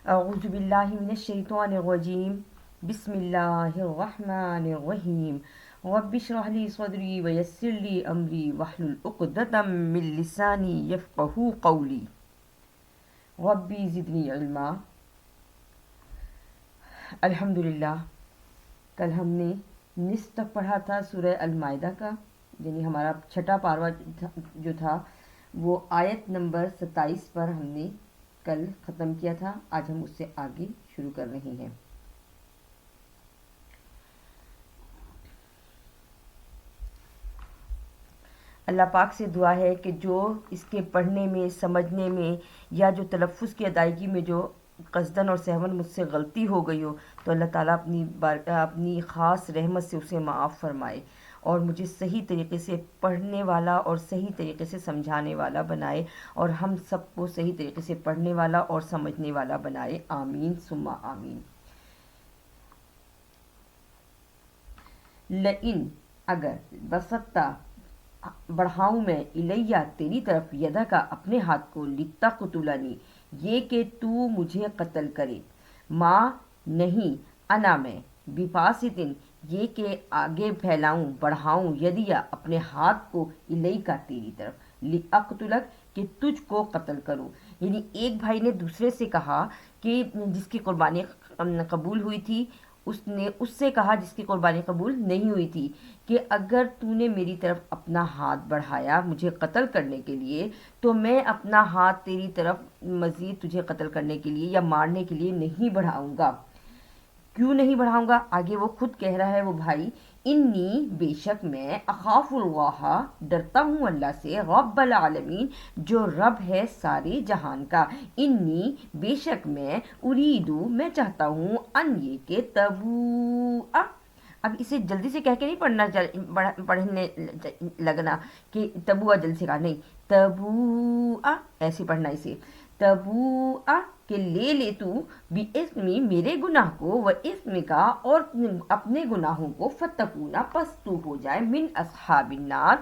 اعوذ باللہ من الشیطان الرجیم، بسم اللہ الرحمن الرحیم، رب اشرح لی صدری ویسر لی امری واحلل عقدۃ من لسانی یفقہوا قولی، ربی زدنی علما۔ الحمدللہ، کل ہم نے نصف تک پڑھا تھا سورہ المائدہ کا، یعنی ہمارا چھٹا پاروا جو تھا وہ آیت نمبر 27 پر ہم نے کل ختم کیا تھا۔ آج ہم اس سے آگے شروع کر رہے ہیں۔ اللہ پاک سے دعا ہے کہ جو اس کے پڑھنے میں، سمجھنے میں یا جو تلفظ کی ادائیگی میں جو قصداً اور سہون مجھ سے غلطی ہو گئی ہو تو اللہ تعالیٰ اپنی خاص رحمت سے اسے معاف فرمائے اور مجھے صحیح طریقے سے پڑھنے والا اور صحیح طریقے سے سمجھانے والا بنائے، اور ہم سب کو صحیح طریقے سے پڑھنے والا اور سمجھنے والا بنائے، آمین ثم آمین۔ لئن، اگر، بسطہ، بڑھاؤں میں، الیہ، تیری طرف، یدہ کا، اپنے ہاتھ کو، لتقتلنی، یہ کہ تو مجھے قتل کرے، ماں، نہیں، انا، میں، بباسطن، یہ کہ آگے پھیلاؤں، بڑھاؤں، یدیا، اپنے ہاتھ کو، الیکا، تیری طرف، لاقتلک، کہ تجھ کو قتل کروں۔ یعنی ایک بھائی نے دوسرے سے کہا کہ جس کی قربانی قبول ہوئی تھی، اس نے اس سے کہا جس کی قربانی قبول نہیں ہوئی تھی کہ اگر تو نے میری طرف اپنا ہاتھ بڑھایا مجھے قتل کرنے کے لیے تو میں اپنا ہاتھ تیری طرف مزید تجھے قتل کرنے کے لیے یا مارنے کے لیے نہیں بڑھاؤں گا۔ کیوں نہیں بڑھاؤں گا؟ آگے وہ خود کہہ رہا ہے وہ بھائی، انی، بے شک میں، اخاف اللہ، ڈرتا ہوں اللہ سے، رب العالمین، جو رب ہے سارے جہان کا، انی، بے شک میں، اریدو، میں چاہتا ہوں، ان، یہ کہ، تبوء، اب اسے جلدی سے کہہ کے نہیں پڑھنے لگنا کہ تبوء جلدی سے کہا، نہیں، تبوء ایسے پڑھنا اسے، تبوء، کہ لے لے تو، بھی اسمی، میرے گناہ کو، و اسم کا، اور اپنے گناہوں کو، فتکونا، پس تو ہو جائے، من اصحاب النار،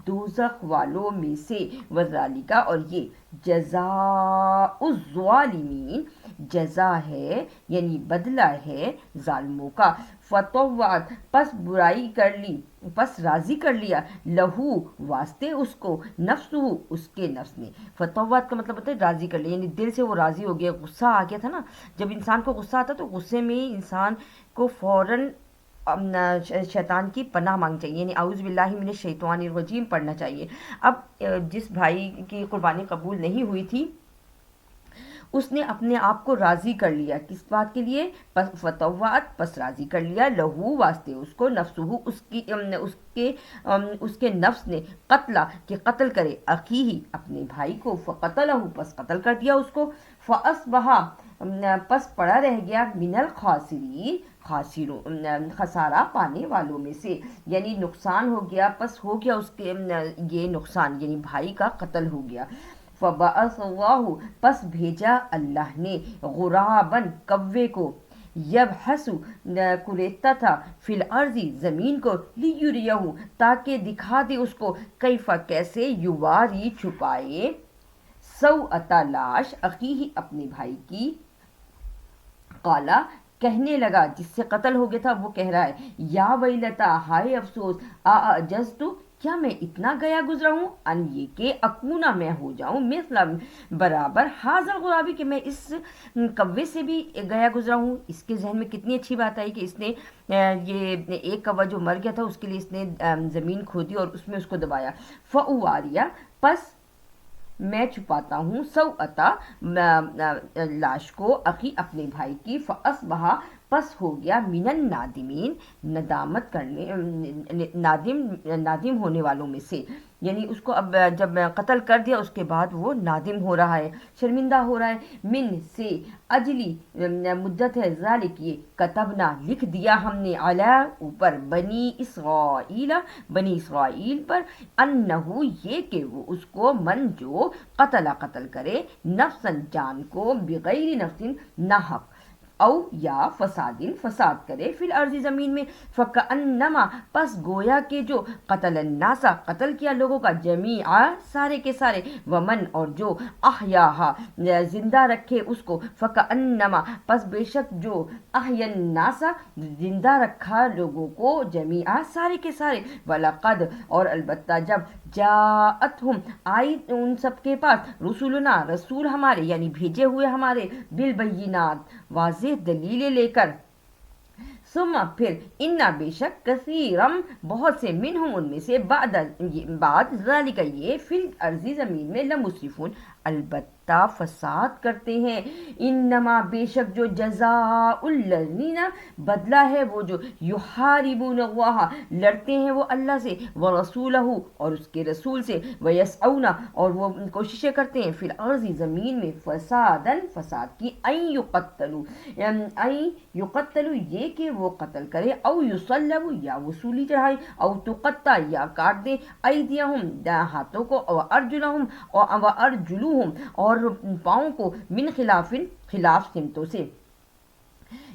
دوزخ والوں میں سے، وذالکا، اور یہ، جزاء الظالمین، جزا ہے یعنی بدلہ ہے ظالموں کا، فطوعت، پس برائی کر لی، پس راضی کر لیا، لہو، واسطے اس کو، نفسہ، اس کے نفس نے، فطوعت کا مطلب ہوتا ہے راضی کر لیا، یعنی دل سے وہ راضی ہو گیا، غصہ آ گیا تھا نا، جب انسان کو غصہ آتا تو غصے میں انسان کو فوراً شیطان کی پناہ مانگنی چاہیے، یعنی اعوذ باللہ من الشیطان الرجیم پڑھنا چاہیے۔ اب جس بھائی کی قربانی قبول نہیں ہوئی تھی اس نے اپنے آپ کو راضی کر لیا، کس بات کے لیے؟ فتوات، پس راضی کر لیا، لہو، واسطے اس کو، نفسہ، اس کے نفس نے، قتلہ، کہ قتل کرے، اخیہ، اپنے بھائی کو، فقتلہ، پس قتل کر دیا اس کو، فاصبح، پس پڑا رہ گیا، من الخاسرین، خسارہ پانے والوں میں سے، یعنی نقصان ہو گیا، پس ہو گیا اس کے یہ نقصان، یعنی بھائی کا قتل ہو گیا۔ فبعث اللہ، پس بھیجا اللہ نے، غراباً، کوے کو، یبحث، کوریدتا تھا، فی الارض، زمین کو، لیریہ، تاکہ دکھا دے اس کو، کیف، کیسے، یواری، چھپائے، سوءۃ، لاش، اخیہ، اپنے بھائی کی، قالا، کہنے لگا، جس سے قتل ہو گیا تھا وہ کہہ رہا ہے، یا ویلتا، ہائے افسوس، اعجزت، کیا میں اتنا گیا گزرا ہوں، ان، یہ کہ، اکونا، میں ہو جاؤں، مثلا، برابر، حاضر غرابی، کہ میں اس کوے سے بھی گیا گزرا ہوں۔ اس کے ذہن میں کتنی اچھی بات آئی کہ اس نے یہ ایک کوہ جو مر گیا تھا اس کے لیے اس نے زمین کھودی اور اس میں اس کو دبایا، فاواریہ، پس میں چھپاتا ہوں، سوءتا، لاش کو، اخی، اپنے بھائی کی، فاصبح، پس ہو گیا، من النادمین، ندامت کرنے، نادم ہونے والوں میں سے، یعنی اس کو اب جب قتل کر دیا اس کے بعد وہ نادم ہو رہا ہے، شرمندہ ہو رہا ہے، من، سے، اجلی، مدت ہے، ذالک، یہ، کتبنا، لکھ دیا ہم نے، علی، اوپر، بنی اسرائیل، بنی اسرائیل پر، انہو، یہ کہ وہ اس کو، من، جو، قتل کرے، نفسا، جان کو، بغیر نفس، نہ حق، او یا فسادن فساد کرے فی الارض زمین میں فکأنما پس گویا کہ جو قتل الناس قتل کیا لوگوں کا جمیعا سارے کے سارے ومن اور جو احیاہا زندہ رکھے اس کو فکأنما پس بے شک جو احیا الناس زندہ رکھا لوگوں کو جمیعا سارے کے سارے ولقد اور البتہ جب جاءتہم آئی ان سب کے پاس رسولنا رسول ہمارے یعنی بھیجے ہوئے ہمارے بالبینات واضح دلیلیں لے کر ثم پھر انا بے شک کثیرم بہت سے منہم ان میں سے بعد ذالک یہ فی الارض زمین میں لمسرفون البتہ فساد کرتے ہیں انما بے شک جو جزاء الذین بدلہ ہے وہ جو یحاربون اللہ لڑتے ہیں وہ اللہ سے ورسولہ اور اس کے رسول سے ویسعون اور وہ کوششیں کرتے ہیں فی الارض زمین میں فسادن فساد کی این یقتلوا یہ کہ وہ قتل کرے او یصلبوا یا وہ سولی چڑھائے او تقطع یا کاٹ دے ایدیہم ہاتھوں کو او ارجلہم و ارجلوہم اور پاؤں کو من خلاف سمتوں سے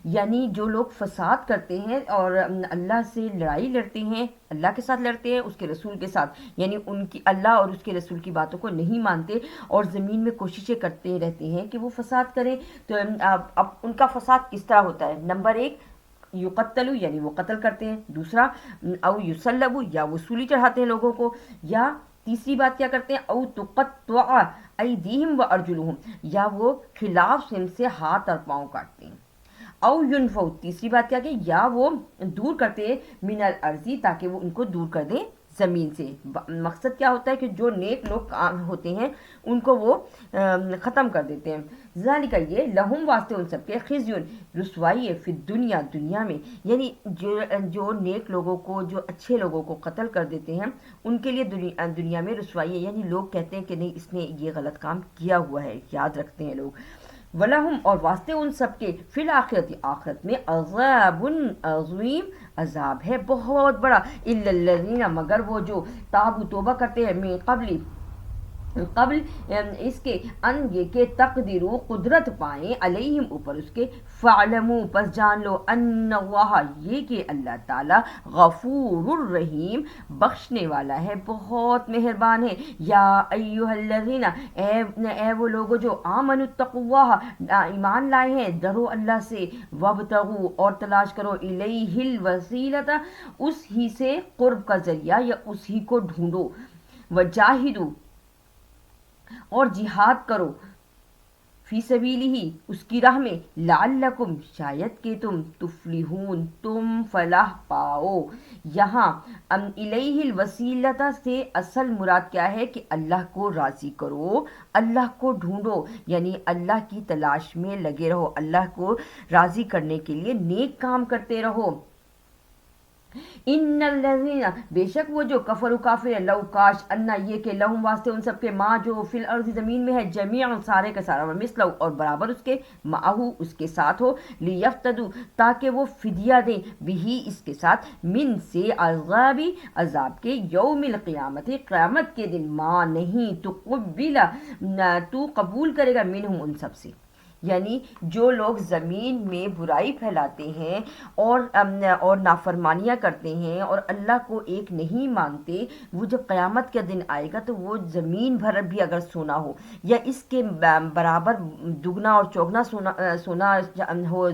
یعنی جو لوگ فساد کرتے ہیں اور اللہ سے لڑائی لڑتے ہیں اللہ کے ساتھ لڑتے ہیں اس کے رسول کے ساتھ یعنی ان کی اللہ اور اس کے رسول کی باتوں کو نہیں مانتے اور زمین میں کوششیں کرتے رہتے ہیں کہ وہ فساد کریں تو اب ان کا فساد کس طرح ہوتا ہے نمبر 1 یقتلوا یعنی وہ قتل کرتے ہیں دوسرا او یصلبوا یا وہ سولی چڑھاتے ہیں لوگوں کو یا تیسری بات کیا کرتے ہیں او تقطع ایدیہم و ارجلہم یا وہ خلاف سمت سے ہاتھ اور پاؤں کاٹتے ہیں او ینفو تیسری بات کیا کہ یا وہ دور کرتے ہیں من الارضی تاکہ وہ ان کو دور کر دیں زمین سے مقصد کیا ہوتا ہے کہ جو نیک لوگ ہوتے ہیں ان کو وہ ختم کر دیتے ہیں ذالک یہ لہم واسطے ان سب کے خزیون رسوائی ہے فی دنیا میں یعنی جو نیک لوگوں کو جو اچھے لوگوں کو قتل کر دیتے ہیں ان کے لیے دنیا میں رسوائی ہے یعنی لوگ کہتے ہیں کہ نہیں اس نے یہ غلط کام کیا ہوا ہے یاد رکھتے ہیں لوگ وَلَهُمْ اور واسطے ان سب کے فی الآخرت آخرت میں عذاب عظیم عذاب ہے بہت بڑا الا الذین مگر وہ جو تابوا توبہ کرتے ہیں من قبل اس کے ان یہ کہ تقدیرو قدرت پائیں علیہم اوپر اس کے فعلمو پس جان لو ان اللہ یہ کہ اللہ تعالی غفور الرحیم بخشنے والا ہے بہت مہربان ہے یا ایہا الذین اے وہ لوگو جو آمنوا اتقوا اللہ ایمان لائے ہیں ڈرو اللہ سے وابتغوا اور تلاش کرو الیہ الوسیلۃ اس ہی سے قرب کا ذریعہ یا اس ہی کو ڈھونڈو وجاہدوا اور جہاد کرو فی سبیلہ اس کی راہ میں لعلکم شاید کہ تم تفلحون تم فلاح پاؤ یہاں الیہ الوسیلۃ سے اصل مراد کیا ہے کہ اللہ کو راضی کرو اللہ کو ڈھونڈو یعنی اللہ کی تلاش میں لگے رہو اللہ کو راضی کرنے کے لیے نیک کام کرتے رہو ان الذین بے شک وہ جو کفر و کافر لو کاش انا یہ کہ لہم واسطے ان سب کے ماں جو فی الارض زمین میں ہے جمیعا سارے کا سارا مثلو اور برابر اس کے معہو اس کے ساتھ ہو لیفتدو تاکہ وہ فدیہ دیں بھی اس کے ساتھ من سے عذاب کے یوم القیامت قیامت کے دن ماں نہیں تو قبول کرے گا منہم ان سب سے یعنی جو لوگ زمین میں برائی پھیلاتے ہیں اور نافرمانیاں کرتے ہیں اور اللہ کو ایک نہیں مانتے وہ جب قیامت کا دن آئے گا تو وہ زمین بھر بھی اگر سونا ہو یا اس کے برابر دگنا اور چوگنا سونا ہو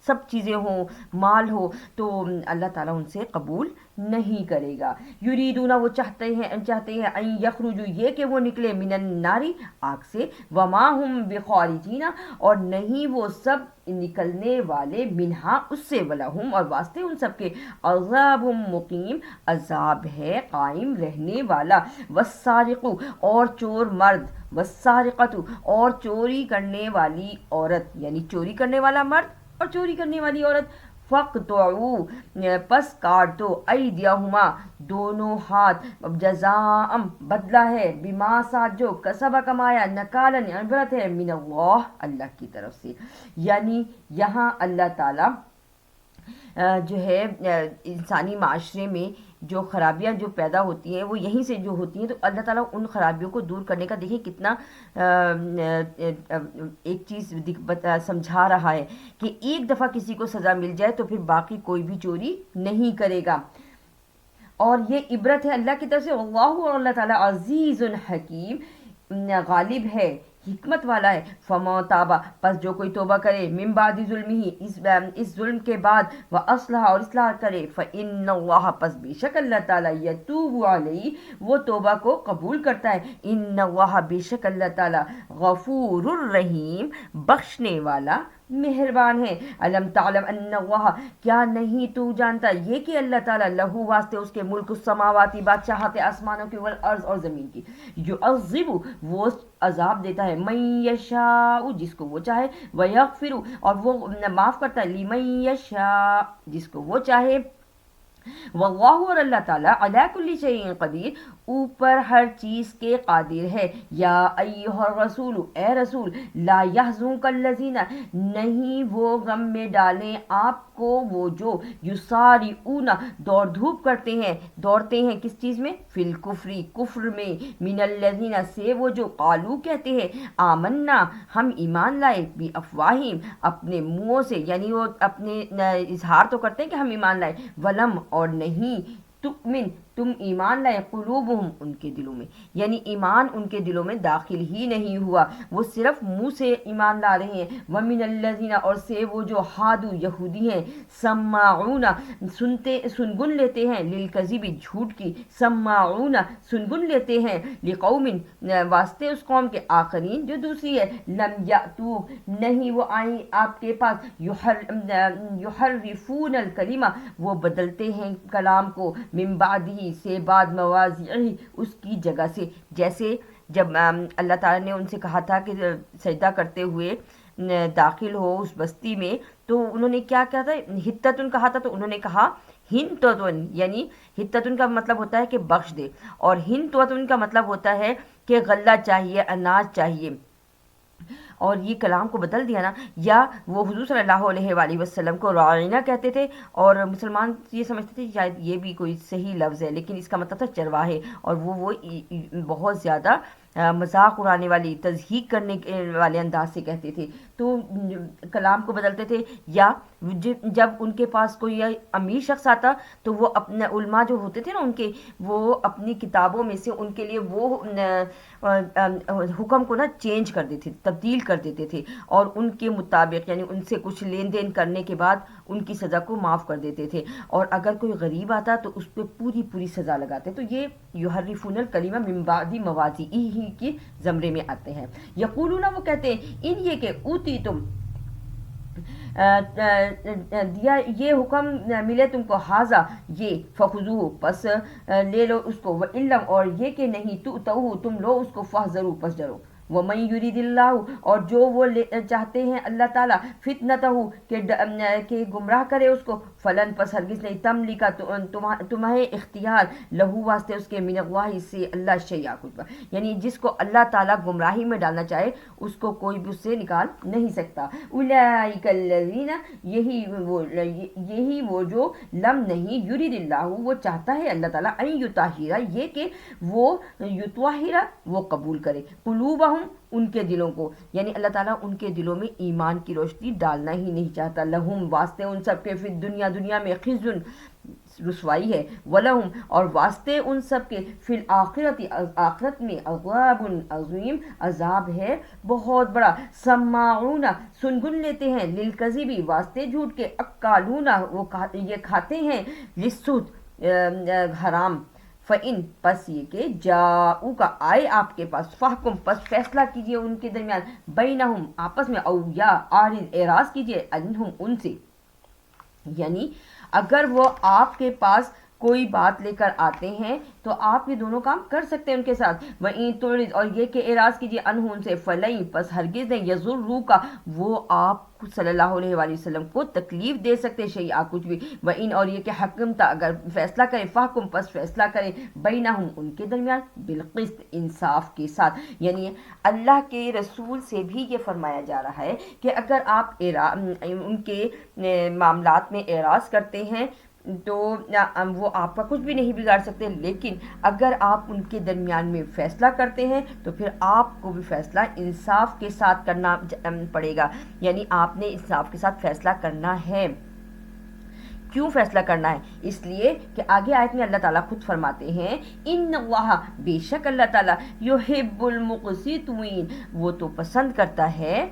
سب چیزیں ہوں مال ہو تو اللہ تعالیٰ ان سے قبول نہیں کرے گا یریدون وہ چاہتے ہیں ان یخرجوا یہ کہ وہ نکلے من الناری آگ سے وما هم بخارجین اور نہیں وہ سب نکلنے والے منہا اس سے ولہم اور واسطے ان سب کے عذاب مقیم عذاب ہے قائم رہنے والا والسارق اور چور مرد والسارقۃ اور چوری کرنے والی عورت یعنی چوری کرنے والا مرد اور چوری کرنے والی عورت فَقْطُعُوا پس کاٹ دو ایدیہما دونوں ہاتھ جزاء بدلہ ہے بما ساتھ جو کسبہ کمایا نکالن عبرت ہے من اللہ اللہ کی طرف سے یعنی یہاں اللہ تعالی جو ہے انسانی معاشرے میں جو خرابیاں جو پیدا ہوتی ہیں وہ یہیں سے جو ہوتی ہیں، تو اللہ تعالیٰ ان خرابیوں کو دور کرنے کا دیکھیں کتنا ایک چیز سمجھا رہا ہے کہ ایک دفعہ کسی کو سزا مل جائے تو پھر باقی کوئی بھی چوری نہیں کرے گا. اور یہ عبرت ہے اللہ کی طرف سے. اللہ اور اللہ تعالیٰ عزیز الحکیم، غالب ہے، حکمت والا ہے. فما تابا، پس جو کوئی توبہ کرے، من بعد ظلمہ، اس ظلم کے بعد، وہ اصلاح اور اصلاح کرے، فإن اللہ، پس بے شک اللہ تعالیٰ، یتوب علیہ، وہ توبہ کو قبول کرتا ہے. ان اللہ، بے شک اللہ تعالیٰ، غفور الرحیم، بخشنے والا، مہربان ہے. علم تعلم ان اللہ، کیا نہیں تو جانتا یہ کہ اللہ تعالیٰ، لہو، واسطے اس کے، ملک السماواتی، بادشاہت آسمانوں کی، والارض، اور زمین کی. یعذب، وہ عذاب دیتا ہے، من یشاء، جس کو وہ چاہے، ویغفر، اور وہ معاف کرتا ہے، لمن یشاء، جس کو وہ چاہے. واللہ، اور اللہ تعالیٰ، علی کل شیء قدیر، اوپر ہر چیز کے قادر ہے. یا ایھا الرسول، اے رسول، لا یحزنک الذین، نہیں وہ غم میں ڈالیں آپ کو وہ جو، یسارعون، دوڑ دھوپ کرتے ہیں، دوڑتے ہیں کس چیز میں، فی الکفر، کفر میں، من الذین، سے وہ جو، قالو، کہتے ہیں، آمنا، ہم ایمان لائے، بی افواہم، اپنے منہوں سے، یعنی وہ اپنے اظہار تو کرتے ہیں کہ ہم ایمان لائے، ولم، اور نہیں، تؤمن، تم ایمان لائے، قلوبہم، ان کے دلوں میں، یعنی ایمان ان کے دلوں میں داخل ہی نہیں ہوا، وہ صرف منہ سے ایمان لا رہے ہیں. ومن الذین، اور سے وہ جو، ہادو، یہودی ہیں، سماعون، سنگن لیتے ہیں، للکذب، جھوٹ کی، سماعون، سنگن لیتے ہیں، لقوم، واسطے اس قوم کے، آخرین، جو دوسری ہے، لم یاتو، نہیں وہ آئیں آپ کے پاس، یحرفون الکلمہ، وہ بدلتے ہیں کلام کو، من بعدہ، سے بعد، مواضعہ، اس کی جگہ سے. جیسے جب اللہ تعالیٰ نے ان سے کہا تھا کہ سجدہ کرتے ہوئے داخل ہو اس بستی میں، تو انہوں نے کیا کہا تھا، ہتتن کہا تھا، تو انہوں نے کہا ہنتتن، یعنی ہتتن کا مطلب ہوتا ہے کہ بخش دے، اور ہنتتن کا مطلب ہوتا ہے کہ غلہ چاہیے، اناج چاہیے. اور یہ کلام کو بدل دیا نا. یا وہ حضور صلی اللہ علیہ وآلہ وسلم کو راعینہ کہتے تھے، اور مسلمان یہ سمجھتے تھے شاید یہ بھی کوئی صحیح لفظ ہے، لیکن اس کا مطلب تھا چرواہے. اور وہ بہت زیادہ مذاق اڑانے والی، تضحیک کرنے والے انداز سے کہتے تھے، تو کلام کو بدلتے تھے. یا جب ان کے پاس کوئی امیر شخص آتا تو وہ اپنے علماء جو ہوتے تھے نا ان کے، وہ اپنی کتابوں میں سے ان کے لیے وہ حکم کو نا چینج کر دیتے تھے، تبدیل کر دیتے تھے، اور ان کے مطابق، یعنی ان سے کچھ لین دین کرنے کے بعد ان کی سزا کو معاف کر دیتے تھے. اور اگر کوئی غریب آتا تو اس پہ پوری سزا لگاتے. تو یہ یحرفون الکلمہ من بعد مواضعہ کے زمرے میں آتے ہیں. یقولون، وہ کہتے ہیں، ان یہ کہ اوتی تم، دیا یہ حکم ملے تم کو، حاضہ، یہ، فخذوہ، پس لے لو اس کو، وَإِلَّمْ، اور یہ کہ نہیں، تؤتوہ، تم لو اس کو، فاحذروا، پس ڈرو. وَمَن يُرِدِ اللَّهُ، اور جو وہ چاہتے ہیں اللہ تعالیٰ، فتنتہ، کہ گمراہ کرے اس کو، فلن، پس ہرگز نہیں، تملکا، تمہیں اختیار، لہو، واسطے اس کے، من اللہ، سے اللہ، شیئا، کچھ. یعنی جس کو اللہ تعالیٰ گمراہی میں ڈالنا چاہے اس کو کوئی بھی اس سے نکال نہیں سکتا. اولئک الذین، یہی وہ جو، لم، نہیں، یرید اللہ، وہ چاہتا ہے اللہ تعالیٰ، ان یطہر، یہ کہ وہ یطہر، وہ قبول کرے، قلوبہم، ان کے دلوں کو، یعنی اللہ تعالیٰ ان کے دلوں میں ایمان کی روشنی ڈالنا ہی نہیں چاہتا. لہم، واسطے ان سب کے، فی الدنیا، دنیا میں، خزی، رسوائی ہے، ولہم، اور واسطے ان سب کے، فی الآخرت، آخرت میں، عذاب عظیم، عذاب ہے بہت بڑا. سماعون، سنگن لیتے ہیں، للکذب، واسطے جھوٹ کے، اکالون، وہ یہ کھاتے ہیں، للسحت، حرام. فَإِن، پس یہ کہ، جاؤک، آئے آپ کے پاس، فحکم، پس فیصلہ کیجئے ان کے درمیان، بینہم، آپس میں، او، یا، اعرض، اعراض کیجئے، عنہم، ان سے. یعنی اگر وہ آپ کے پاس کوئی بات لے کر آتے ہیں تو آپ یہ دونوں کام کر سکتے ہیں ان کے ساتھ. وَإِن تُعْرِضْ اور یہ کہ اعراض کیجیے عنہ ان سے فَلَن پس ہرگز نہیں یضرُّوکَ وہ آپ صلی اللہ علیہ وآلہ وسلم کو تکلیف دے سکتے شیئا کچھ بھی. وَإِن اور یہ کہ حکمتا اگر فیصلہ کرے فحکم پس فیصلہ کرے بینہم ان کے درمیان بالقسط انصاف کے ساتھ. یعنی اللہ کے رسول سے بھی یہ فرمایا جا رہا ہے کہ اگر آپ ان کے معاملات میں اعراض کرتے ہیں تو وہ آپ کا کچھ بھی نہیں بگاڑ سکتے، لیکن اگر آپ ان کے درمیان میں فیصلہ کرتے ہیں تو پھر آپ کو بھی فیصلہ انصاف کے ساتھ کرنا پڑے گا. یعنی آپ نے انصاف کے ساتھ فیصلہ کرنا ہے. کیوں فیصلہ کرنا ہے؟ اس لیے کہ آگے آیت میں اللہ تعالیٰ خود فرماتے ہیں ان اللہ بے شک اللہ تعالیٰ یحب المقسطین وہ تو پسند کرتا ہے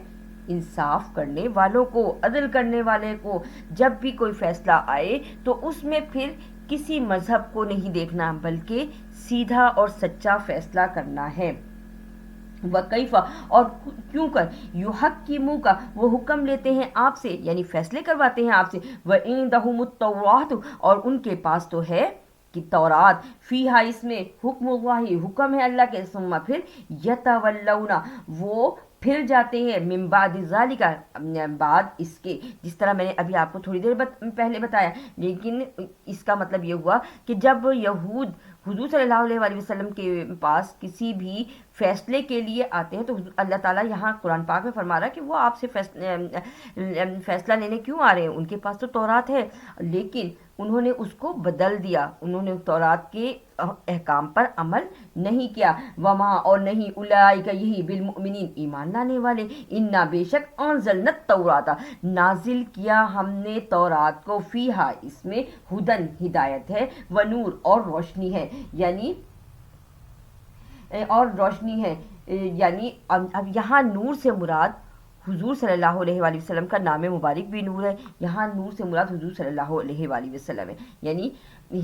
انصاف کرنے والوں کو، عدل کرنے والے کو. جب بھی کوئی فیصلہ آئے تو اس میں پھر کسی مذہب کو نہیں دیکھنا بلکہ سیدھا اور سچا فیصلہ کرنا ہے. وکیف اور کیوں کر یحکموک وہ حکم لیتے ہیں آپ سے، یعنی فیصلے کرواتے ہیں آپ سے. وعندہم التوراۃ اور ان کے پاس تو ہے کہ تورات فیہا اس میں حکم اللہ حکم ہے اللہ کے. ثم پھر یتولون وہ پھر جاتے ہیں من بعد ذالک بعد اس کے، جس طرح میں نے ابھی آپ کو تھوڑی دیر پہلے بتایا. لیکن اس کا مطلب یہ ہوا کہ جب یہود حضور صلی اللہ علیہ وآلہ وسلم کے پاس کسی بھی فیصلے کے لیے آتے ہیں تو اللہ تعالیٰ یہاں قرآن پاک میں فرما رہا ہے کہ وہ آپ سے فیصلہ لینے کیوں آ رہے ہیں. ان کے پاس تو تورات ہے لیکن انہوں نے اس کو بدل دیا، انہوں نے تورات کے احکام پر عمل نہیں کیا. وما اور نہیں اولئک یہی بالمؤمنین ایمان لانے والے. انا بے شک انزلنا التوراۃ نازل کیا ہم نے تورات کو فیہا اس میں ہدن ہدایت ہے ونور اور روشنی ہے. یعنی اب یہاں نور سے مراد حضور صلی اللہ علیہ وآلہ وسلم کا نام مبارک بھی نور ہے. یہاں نور سے مراد حضور صلی اللہ علیہ وآلہ وسلم ہے. یعنی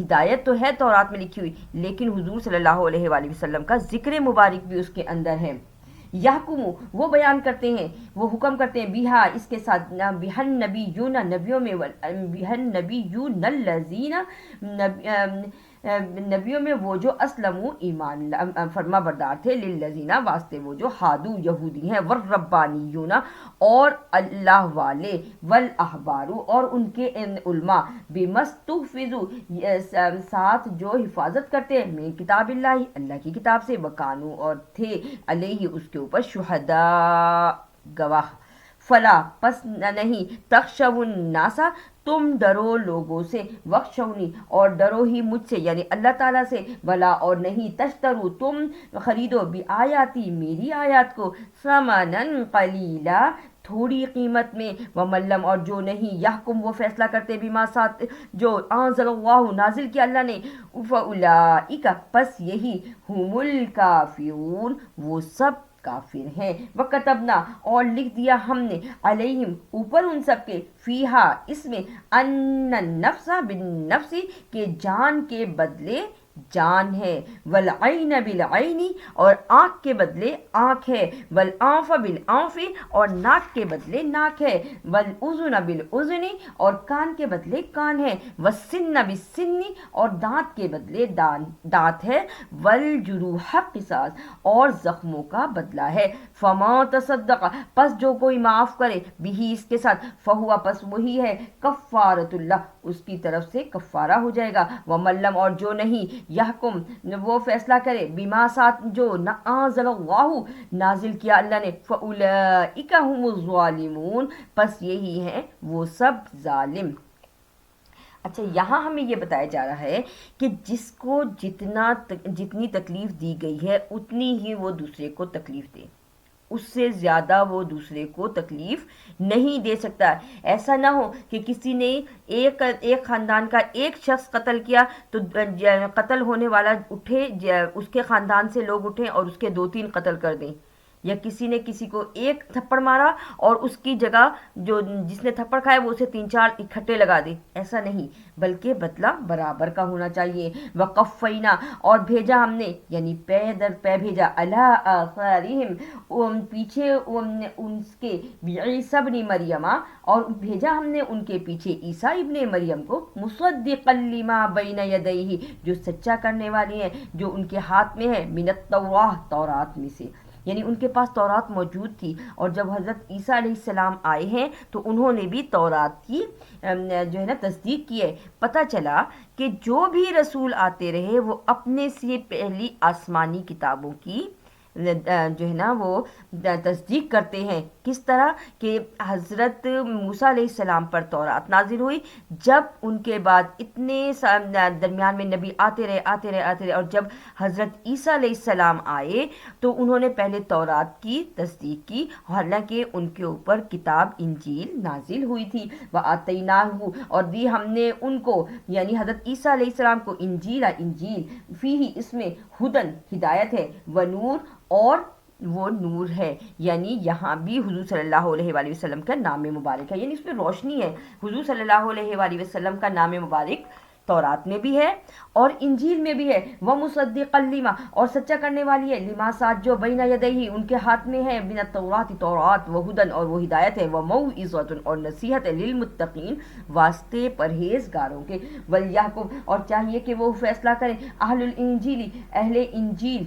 ہدایت تو ہے تورات میں لکھی ہوئی لیکن حضور صلی اللہ علیہ وآلہ وسلم کا ذکر مبارک بھی اس کے اندر ہے. یحکم وہ بیان کرتے ہیں وہ حکم کرتے ہیں بیہا اس کے ساتھ بہن نبیون نبیوں میں بہن نبیون الذین نبیوں میں وہ جو اسلموا ایمان فرما بردار تھے للذین واسطے وہ جو ہادو یہودی ہیں والربانیون اور اللہ والے والاحبار اور ان کے علماء بمستحفظوا ساتھ جو حفاظت کرتے ہیں من کتاب اللہ اللہ کی کتاب سے وکانو اور تھے علیہ اس کے اوپر شہداء گواہ. فلا پس نہیں تخشوا الناس تم ڈرو لوگوں سے وخشونی اور ڈرو ہی مجھ سے یعنی اللہ تعالیٰ سے. ولا اور نہیں تشترو تم خریدو بآیاتی میری آیات کو ثمنا قلیلا تھوڑی قیمت میں. وملم اور جو نہیں یحکم وہ فیصلہ کرتے بما ساتھ جو انزل اللہ نازل کیا اللہ نے. فاولئک پس یہی هم الکافرون وہ سب کافر ہیں. وکتبنا اور لکھ دیا ہم نے علیہم اوپر ان سب کے فیہا اس میں ان النفس بالنفس کہ جان کے بدلے جان ہے. والعین بالعین اور آنکھ کے بدلے آنکھ ہے. والانف بالانف اور ناک کے بدلے ناک ہے. والاذن بالاذن اور کان کے بدلے کان ہے. والسن بالسن اور دانت کے بدلے دانت ہے. والجروح قصاص اور زخموں کا بدلہ ہے. فما تصدق پس جو کوئی معاف کرے بھی اس کے ساتھ فہوا پس وہی ہے کفارۃ اللہ اس کی طرف سے کفارہ ہو جائے گا. وملم اور جو نہیں یحکم وہ فیصلہ کرے بما ساتھ جو انزل اللہ نازل کیا اللہ نے فاولئک هم الظالمون پس یہی ہیں وہ سب ظالم. اچھا یہاں ہمیں یہ بتایا جا رہا ہے کہ جس کو جتنی تکلیف دی گئی ہے اتنی ہی وہ دوسرے کو تکلیف دے، اس سے زیادہ وہ دوسرے کو تکلیف نہیں دے سکتا. ایسا نہ ہو کہ کسی نے ایک خاندان کا ایک شخص قتل کیا تو قتل ہونے والا اٹھے اس کے خاندان سے لوگ اٹھیں اور اس کے 2-3 قتل کر دیں. یا کسی نے کسی کو ایک تھپڑ مارا اور اس کی جگہ جو جس نے تھپڑ کھایا وہ اسے 3 4 اکٹھے لگا دے، ایسا نہیں، بلکہ بدلہ برابر کا ہونا چاہیے۔ وقفینا، اور بھیجا ہم نے، یعنی پے در پے بھیجا، علی آثارہم، پیچھے ان کے، بعیسی ابن مریم، اور بھیجا ہم نے ان کے پیچھے عیسیٰ ابن مریم کو، مصدقا لما بین یدیہ، جو سچا کرنے والی ہیں جو ان کے ہاتھ میں ہے، من التوراہ، تورات میں سے، یعنی ان کے پاس تورات موجود تھی، اور جب حضرت عیسیٰ علیہ السلام آئے ہیں تو انہوں نے بھی تورات کی جو ہے نا تصدیق کی ہے۔ پتہ چلا کہ جو بھی رسول آتے رہے وہ اپنے سے پہلی آسمانی کتابوں کی جو ہے نا وہ تصدیق کرتے ہیں۔ کس طرح کہ حضرت موسیٰ علیہ السلام پر تورات نازل ہوئی، جب ان کے بعد اتنے درمیان میں نبی آتے رہے، اور جب حضرت عیسیٰ علیہ السلام آئے تو انہوں نے پہلے تورات کی تصدیق کی، حالانکہ ان کے اوپر کتاب انجیل نازل ہوئی تھی۔ وَآتَيْنَاهُ، اور دی ہم نے ان کو، یعنی حضرت عیسیٰ علیہ السلام کو، انجیل فیہ، اس میں ہدن، ہدایت ہے، ونور، اور وہ نور ہے، یعنی یہاں بھی حضور صلی اللہ علیہ وآلہ وسلم کا نام مبارک ہے، یعنی اس میں روشنی ہے۔ حضور صلی اللہ علیہ وآلہ وسلم کا نام مبارک تورات میں بھی ہے اور انجیل میں بھی ہے۔ وَمُصَدِّقًا لِمَا، اور سچا کرنے والی ہے، لما ساتھ جو بین یدیہ، ان کے ہاتھ میں ہے، من التوراۃ، تورات، وہدن، اور وہ ہدایت ہے، وموعظۃ، اور نصیحت ہے، للمتقین، واسطے پرہیزگاروں کے، ولیحکم، اور چاہیے کہ وہ فیصلہ کریں، اہل الانجیل، اہل انجیل،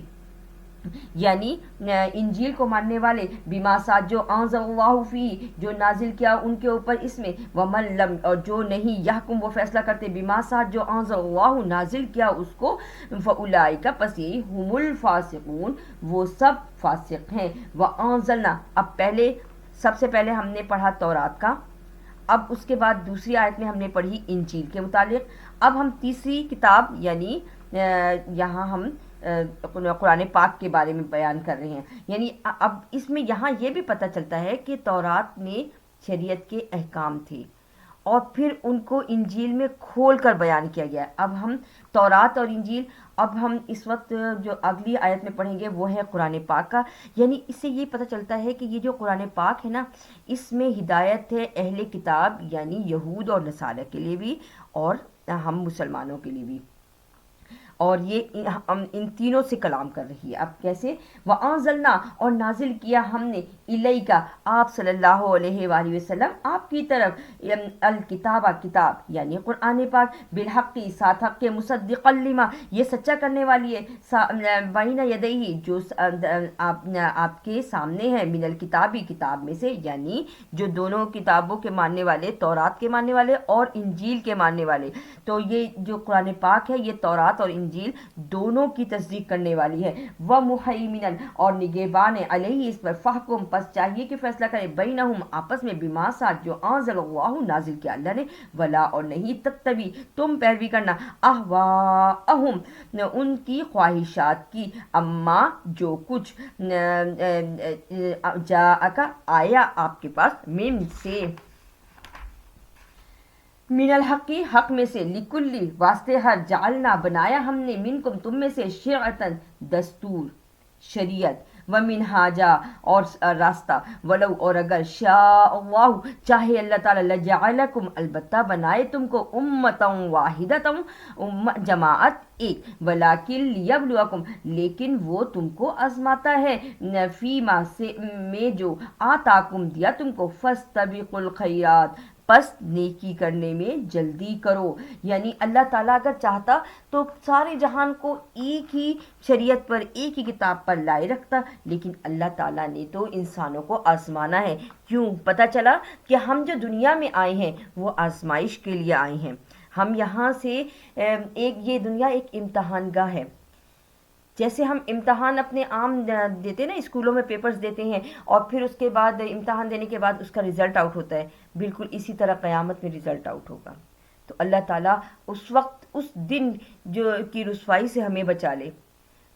یعنی انجیل کو ماننے والے، بما ساتھ جو انزل اللہ فی، جو نازل کیا ان کے اوپر اس میں، ومن لم، اور جو نہیں، یحکم، وہ فیصلہ کرتے، بما ساتھ جو انزل اللہ، نازل کیا اس کو، فاولئک، پس یہی، هم الفاسقون، وہ سب فاسق ہیں۔ وانزلنا، اب پہلے، سب سے پہلے ہم نے پڑھا تورات کا، اب اس کے بعد دوسری آیت میں ہم نے پڑھی انجیل کے متعلق، اب ہم تیسری کتاب یعنی یہاں ہم قرآن پاک کے بارے میں بیان کر رہے ہیں۔ یعنی اب اس میں یہاں یہ بھی پتہ چلتا ہے کہ تورات میں شریعت کے احکام تھے اور پھر ان کو انجیل میں کھول کر بیان کیا گیا۔ اب ہم تورات اور انجیل، اب ہم اس وقت جو اگلی آیت میں پڑھیں گے وہ ہے قرآن پاک کا، یعنی اس سے یہ پتہ چلتا ہے کہ یہ جو قرآن پاک ہے نا، اس میں ہدایت ہے اہل کتاب یعنی یہود اور نصارہ کے لیے بھی، اور ہم مسلمانوں کے لیے بھی، اور یہ ان تینوں سے کلام کر رہی ہے۔ اب کیسے؟ وَأَنزَلْنَا، اور نازل کیا ہم نے، الیکا، آپ صلی اللہ علیہ وآلہ وسلم، آپ کی طرف، الکتاب، کتاب یعنی قرآن پاک، بالحق، ساتھ حق کے، مصدقا لما، یہ سچا کرنے والی ہے، بین یدیہ، جو آپ کے سامنے ہے، من الکتابی، کتاب میں سے، یعنی جو دونوں کتابوں کے ماننے والے، تورات کے ماننے والے اور انجیل کے ماننے والے، تو یہ جو قرآن پاک ہے یہ تورات اور انجیل دونوں کی تصدیق کرنے والی ہے۔ وَمُحَیْمِنًا، اور نگہبان علیہ، اس پر، فَحْکُم، پس چاہیے کہ فیصلہ کرے، بینہم، آپس میں، بما ساتھ جو انزل اللہ، نازل کیا اللہ نے، ولا، اور نہیں، تتبی، تم پیروی کرنا، اہواءہم، ان کی خواہشات کی، اما، جو کچھ، جاءک، آیا آپ کے پاس، من سے، من الحق، حق میں سے، لکلی، واسطے ہر، جعلنا، بنایا ہم نے، منکم، تم میں سے، شرعتن، دستور، شریعت، ومنہاجا، اور راستہ، ولو، اور اگر، شاء اللہ، چاہے اللہ تعالی، لجعلکم، البتہ بنائے تم کو، امتاً واحدتاً، جماعت ایک، ولیکن لیبلوکم، لیکن وہ تم کو آزماتا ہے، فیما، سے میں، جو آتاکم، دیا تم کو، فاستبقوا الخیرات، پس نیکی کرنے میں جلدی کرو۔ یعنی اللہ تعالیٰ اگر چاہتا تو سارے جہان کو ایک ہی شریعت پر، ایک ہی کتاب پر لائے رکھتا، لیکن اللہ تعالیٰ نے تو انسانوں کو آزمانا ہے۔ کیوں؟ پتہ چلا کہ ہم جو دنیا میں آئے ہیں وہ آزمائش کے لیے آئے ہیں۔ ہم یہاں سے یہ دنیا ایک امتحان گاہ ہے، جیسے ہم امتحان اپنے عام دیتے ہیں نا، اسکولوں میں پیپرز دیتے ہیں اور پھر اس کے بعد امتحان دینے کے بعد اس کا رزلٹ آؤٹ ہوتا ہے، بالکل اسی طرح قیامت میں رزلٹ آؤٹ ہوگا۔ تو اللہ تعالیٰ اس وقت، اس دن جو کی رسوائی سے ہمیں بچا لے،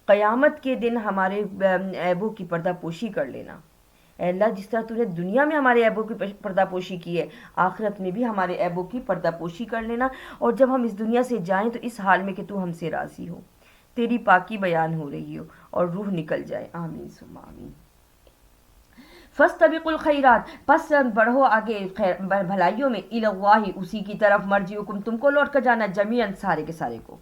قیامت کے دن ہمارے عیبوں کی پردہ پوشی کر لینا۔ اے اللہ، جس طرح تو نے دنیا میں ہمارے عیبوں کی پردہ پوشی کی ہے، آخرت میں بھی ہمارے عیبوں کی پردہ پوشی کر لینا، اور جب ہم اس دنیا سے جائیں تو اس حال میں کہ تو ہم سے راضی ہو، تیری پاکی بیان ہو رہی ہو اور روح نکل جائے۔ آمین ثم آمین۔ فاستبقوا الخیرات، پس بڑھو آگے بھلائیوں میں، الی اللہ، اسی کی طرف، مرجعکم، تم کو لوٹ کر جانا، جمیعاً، سارے کے سارے کو،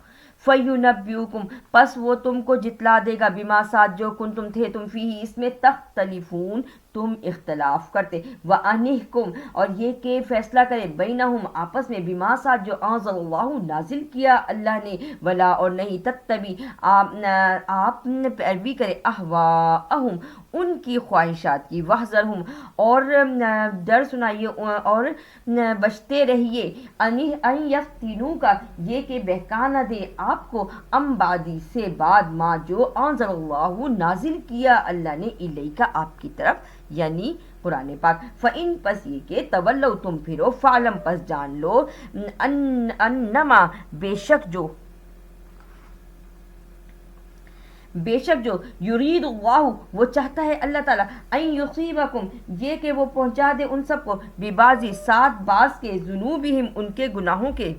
فینبئکم، پس وہ تم کو جتلا دے گا، بما ساتھ جو کنتم تھے تم فیہ اس میں، تختلفون، تم اختلاف کرتے، وانحکم، اور یہ کہ فیصلہ کرے، بینہم، آپس میں، بما ساتھ جو انزل اللہ، نازل کیا اللہ نے، ولا، اور نہیں، تتبی، آپ پیروی کرے، اہواءہم، ان کی خواہشات کی، واحذرہم، اور ڈر سنائیے اور بچتے رہیے، ان یفتنوک، یہ کہ بہکا نہ دے آپ کو، ام بعدی، سے بعد، ما، جو انزل اللہ، نازل کیا اللہ نے، الیک، آپ کی طرف، یعنی قرآن پاک، فَإِن، پس یہ کہ تولو، تم پھرو، فعلم، پس جان لو، انما، بے شک جو یرید اللہ، وہ چاہتا ہے اللہ تعالیٰ، ان یصیبکم، یہ کہ وہ پہنچا دے ان سب کو، ببعض، ساتھ بعض کے، ذنوبہم، ان کے گناہوں کے،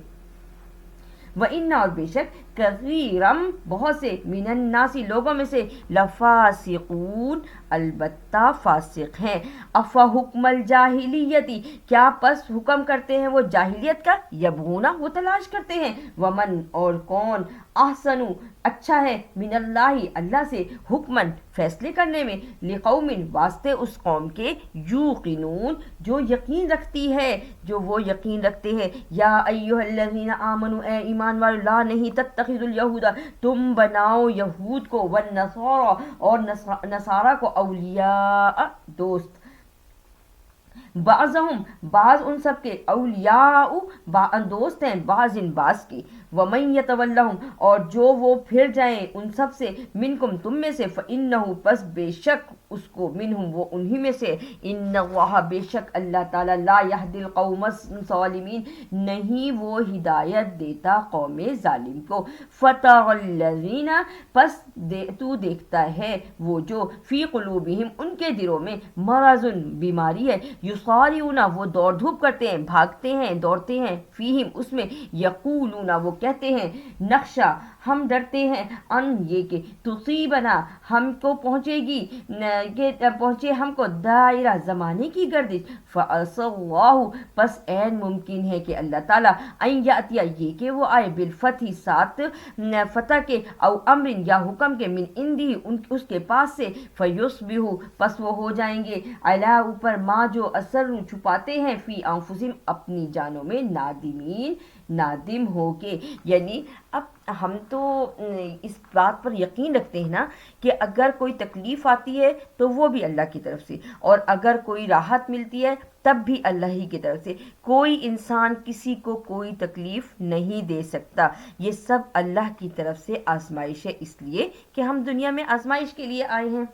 وَإِنَّ، اور بے شک، کثیرم، بہت سے، من الناس، لوگوں میں سے، لفاسقون، البتہ فاسق ہیں، افا حکم الجاہلیتی، کیا پس حکم کرتے ہیں وہ جاہلیت کا، یبغون، وہ تلاش کرتے ہیں، ومن، اور کون، احسن، اچھا ہے، من اللہ، اللہ سے، حکمن، فیصلے کرنے میں، لقوم، واسطے اس قوم کے، یوقنون، جو یقین رکھتی ہے، جو وہ یقین رکھتے ہیں، یا ایھا الذین آمنوا، اے ایمان والو، لا، نہیں، تتخذوا الیہود، تم بناؤ یہود کو، والنصارى، اور نصارہ کو، اولیاء، دوست، بعضہم، بعض ان سب کے، اولیاء، دوست ہیں، بعض ان بعض کی، ومن یتولہم، اور جو وہ پھر جائیں ان سب سے، منکم، تم میں سے، فانہ، پس بے شک اس کو، منہم، وہ انہی میں سے، ان اللہ، بے شک اللہ تعالیٰ، لا یہدی القوم الظالمین، نہیں وہ ہدایت دیتا قوم ظالم کو، فتری الذین، پس تو دیکھتا ہے وہ جو، فی قلوبہم، ان کے دلوں میں، مرض، بیماری ہے، یصارعون، وہ دوڑ دھوپ کرتے ہیں، بھاگتے ہیں، دوڑتے ہیں، فیہم، اس میں، یقولون، وہ کہتے ہیں، نخشا، ہم ڈرتے ہیں، ان، یہ کہ، تصیبنا، ہم کو پہنچے گی، کہ پہنچے ہم کو، دائرہ، زمانے کی گردش، فعسى اللہ، پس عین ممکن ہے کہ اللہ تعالیٰ، ان یاتیا، یہ کہ وہ آئے، بالفتح، ساتھ فتح کے، او امر، یا حکم کے، من عندہ، اس کے پاس سے، فیصبحوا، پس وہ ہو جائیں گے، علی، اوپر، ما، جو اسروا، چھپاتے ہیں، فی انفسہم، اپنی جانوں میں، نادمین، نادم ہو کے، یعنی اب ہم تو اس بات پر یقین رکھتے ہیں نا کہ اگر کوئی تکلیف آتی ہے تو وہ بھی اللہ کی طرف سے، اور اگر کوئی راحت ملتی ہے تب بھی اللہ ہی کی طرف سے، کوئی انسان کسی کو کوئی تکلیف نہیں دے سکتا، یہ سب اللہ کی طرف سے آزمائش ہے، اس لیے کہ ہم دنیا میں آزمائش کے لیے آئے ہیں۔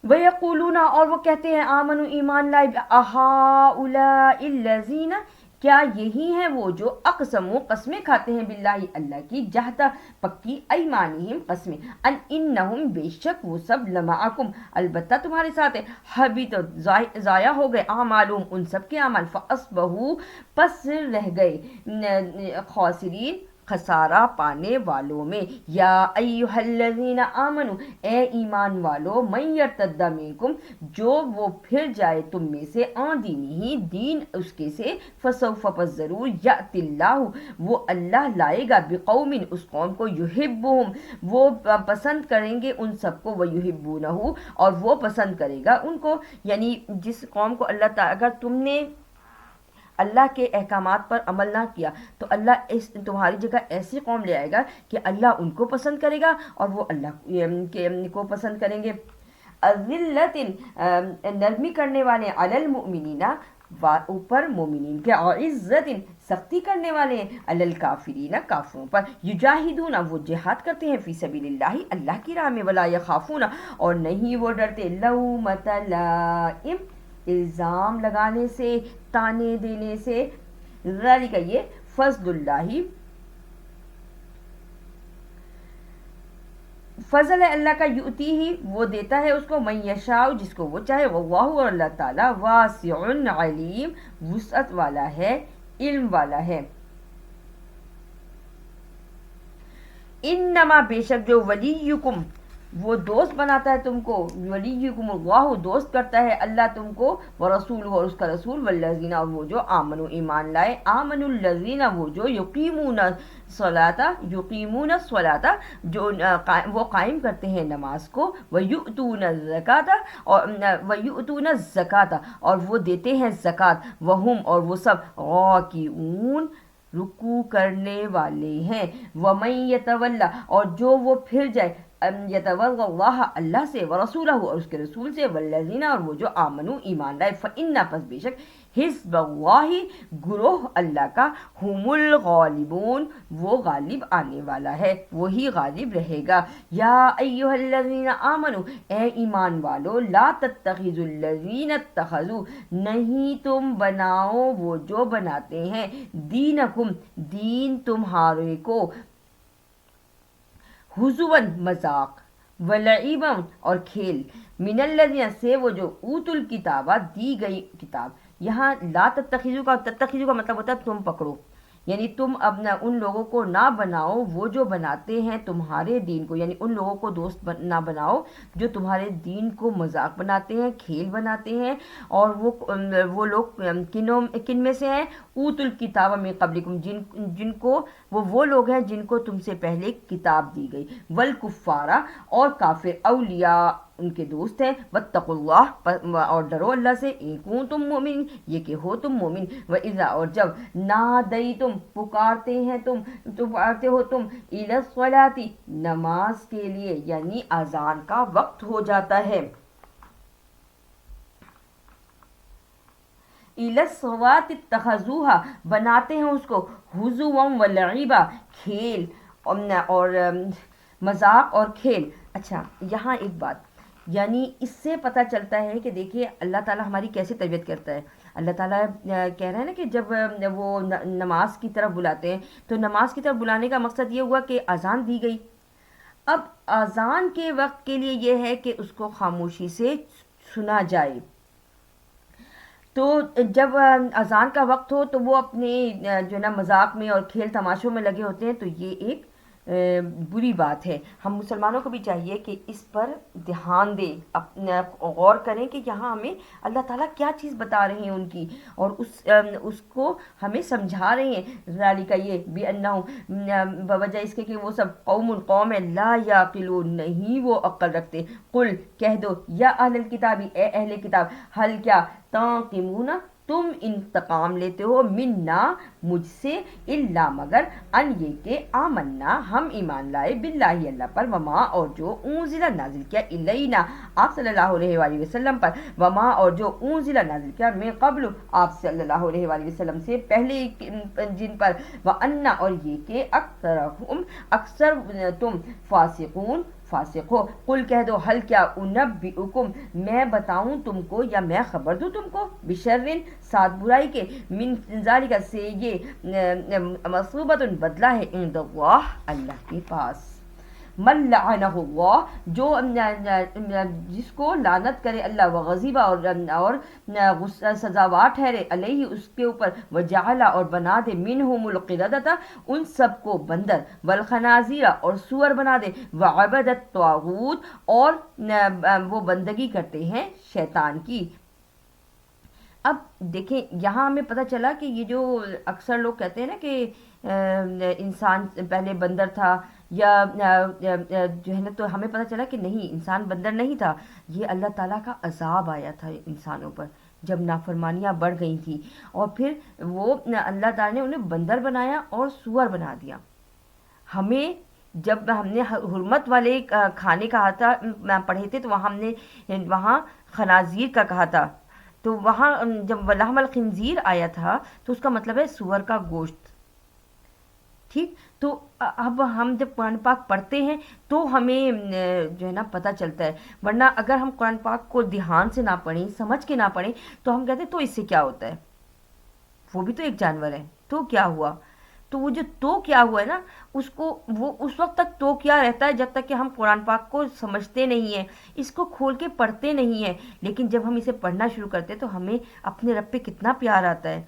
وَيَقُولُونَ، اور وہ کہتے ہیں، آمنوا، ایمان لائے، أَهَٰؤُلَاءِ الَّذِينَ، کیا یہی ہیں وہ جو، اقسموا، قسمیں کھاتے ہیں، باللہ، اللہ کی، جہد، پکی، ایمانہم، قسمیں، انہم، بے شک وہ سب، لمعکم، البتہ تمہارے ساتھ ہے، حبطت، ضائع ہو گئے، اعمالہم، ان سب کے اعمال، فاصبحوا، پس رہ گئے، خاسرین، خسارہ پانے والوں میں، یا ایھا الذین آمنوا، اے ایمان والو، من یرتد منکم، جو وہ پھر جائے تم میں سے، عن دینہ، دین اس کے سے، فسوف، پس ضرور، یأتی اللہ، وہ اللہ لائے گا، بقوم، اس قوم کو، یحبہم، وہ پسند کریں گے ان سب کو، ویحبونہ، اور وہ پسند کرے گا ان کو، یعنی جس قوم کو اللہ تعالیٰ، اگر تم نے اللہ کے احکامات پر عمل نہ کیا تو اللہ تمہاری جگہ ایسی قوم لے آئے گا کہ اللہ ان کو پسند کرے گا اور وہ اللہ کو پسند کریں گے، اذلت، نرمی کرنے والے، علی المؤمنین، اوپر مومنین کے، عزت، سختی کرنے والے ہیں، علی الکافرین، کافروں پر، یجاہدون، وہ جہاد کرتے ہیں، فی سبیل اللہ، اللہ کی راہ میں، ولا یخافون، اور نہیں وہ ڈرتے، لومۃ لائم، الزام لگانے سے، تانے دینے سے، ذالک، یہ، فضل اللہ، فضل ہے اللہ کا، یؤتی ہی، وہ دیتا ہے اس کو، من یشاء، جس کو وہ چاہے، واللہ، اور اللہ تعالیٰ، واسع علیم، وسعت والا ہے، علم والا ہے۔ انما، بے شک جو، ولیکم، وہ دوست بناتا ہے تم کو، ولیکم اللہ دوست کرتا ہے اللہ تم کو، ورسول اور اس کا رسول، والذین اور وہ جو آمنوا ایمان لائے، آمن الذین وہ جو یقیمون یقیمون الصلاۃ جو وہ قائم کرتے ہیں نماز کو، ویؤتون الزکاۃ اور ویؤتون الزکاۃ اور وہ دیتے ہیں زکوٰۃ، وہم اور وہ سب راکعون رکوع کرنے والے ہیں، ومن یتولی اور جو وہ پھر جائے، یتولی اللہ اللہ سے، ورسولہ اور اس کے رسول سے، والذین اور وہ جو آمنو ایمان لائے، فإن پس بے شک حزب اللہ گروہ اللہ کا، ہم الغالبون وہ غالب آنے والا ہے، وہی غالب رہے گا۔ یا ایہا الذین آمنو اے ایمان والو، لا تتخذوا الذین اتخذوا نہیں تم بناؤ وہ جو بناتے ہیں، دینکم دین تمہارے کو، ہزواً مذاق، ولعبا اور کھیل، من الذین سے وہ جو اوت الکتابہ دی گئی کتاب۔ یہاں لا تتخذو کا مطلب ہوتا ہے تم پکڑو، یعنی تم اپنا ان لوگوں کو نہ بناؤ وہ جو بناتے ہیں تمہارے دین کو، یعنی ان لوگوں کو دوست نہ بناؤ جو تمہارے دین کو مذاق بناتے ہیں، کھیل بناتے ہیں، اور وہ لوگ کن میں سے ہیں، اوت الکتاب من قبلکم جن کو وہ لوگ ہیں جن کو تم سے پہلے کتاب دی گئی، والکفارہ اور کافر، اولیاء ان کے دوست ہیں، واتقوا اللہ اور ڈرو اللہ سے، ان کنتم مومن یہ کہ ہو تم مومن، واذا اور جب نادیتم پکارتے ہو تم الی الصلاۃ نماز کے لیے، یعنی اذان کا وقت ہو جاتا ہے، الی الصلاۃ اتخذوها بناتے ہیں اس کو، ہزوا ولعبا کھیل اور مذاق اور کھیل۔ اچھا یہاں ایک بات، یعنی اس سے پتہ چلتا ہے کہ دیکھیے اللہ تعالیٰ ہماری کیسے تربیت کرتا ہے۔ اللہ تعالیٰ کہہ رہے ہیں نا کہ جب وہ نماز کی طرف بلاتے ہیں تو نماز کی طرف بلانے کا مقصد یہ ہوا کہ اذان دی گئی، اب اذان کے وقت کے لیے یہ ہے کہ اس کو خاموشی سے سنا جائے، تو جب اذان کا وقت ہو تو وہ اپنے جو ہے نا مذاق میں اور کھیل تماشوں میں لگے ہوتے ہیں، تو یہ ایک بری بات ہے۔ ہم مسلمانوں کو بھی چاہیے کہ اس پر دھیان دیں، غور کریں کہ یہاں ہمیں اللہ تعالیٰ کیا چیز بتا رہے ہیں ان کی، اور اس کو ہمیں سمجھا رہے ہیں، ذالک یہ بأنہم بوجہ اس کے کہ وہ سب قوم لا یعقلون نہیں وہ عقل رکھتے، قل کہہ دو یا اہل الکتاب اے اہل کتاب، حل کیا تنقمون تم انتقام لیتے ہو، منا مجھ سے، الا مگر ان یہ کہ آمنا ہم ایمان لائے، باللہ اللہ پر، وما اور جو انزل نازل کیا، الینا آپ صلی اللہ علیہ وآلہ وسلم پر، وما اور جو انزل نازل کیا من قبل آپ صلی اللہ علیہ وآلہ وسلم سے پہلے جن پر، وان اور یہ کہ اکثر تم فاسق ہو، قل کہہ دو حل کیا انبئکم میں بتاؤں تم کو یا میں خبر دوں تم کو، بشرن سات برائی کے، من ذالک سے یہ مصوبۃ بدلہ ہے، عند اللہ اللہ کے پاس، من لعنہ اللہ جو جس کو لعنت کرے اللہ، وغضب اور سزاوار ٹھہرے، علیہ اس کے اوپر، وجعل اور بنا دے، منہم القردۃ ان سب کو بندر، والخنازیر اور سور بنا دے، وعبد الطاغوت اور وہ بندگی کرتے ہیں شیطان کی۔ اب دیکھیں یہاں ہمیں پتہ چلا کہ یہ جو اکثر لوگ کہتے ہیں نا کہ انسان پہلے بندر تھا یا جو ہے نا، تو ہمیں پتہ چلا کہ نہیں، انسان بندر نہیں تھا، یہ اللہ تعالیٰ کا عذاب آیا تھا انسانوں پر جب نافرمانیاں بڑھ گئی تھیں، اور پھر وہ اللہ تعالیٰ نے انہیں بندر بنایا اور سور بنا دیا۔ ہمیں جب ہم نے حرمت والے کھانے کہا تھا پڑھے تھے تو وہاں ہم نے وہاں خنازیر کا کہا تھا، تو وہاں جب لحم الخنزیر آیا تھا تو اس کا مطلب ہے سور کا گوشت، ٹھیک۔ تو اب ہم جب قرآن پاک پڑھتے ہیں تو ہمیں جو ہے نا پتہ چلتا ہے، ورنہ اگر ہم قرآن پاک کو دھیان سے نہ پڑھیں، سمجھ کے نہ پڑھیں، تو ہم کہتے ہیں تو اس سے کیا ہوتا ہے، وہ بھی تو ایک جانور ہے، تو کیا ہوا، تو وہ جو تو کیا ہوا ہے نا، اس کو وہ اس وقت تک تو کیا رہتا ہے جب تک کہ ہم قرآن پاک کو سمجھتے نہیں ہیں، اس کو کھول کے پڑھتے نہیں ہیں، لیکن جب ہم اسے پڑھنا شروع کرتے ہیں تو ہمیں اپنے رب پہ کتنا پیار آتا ہے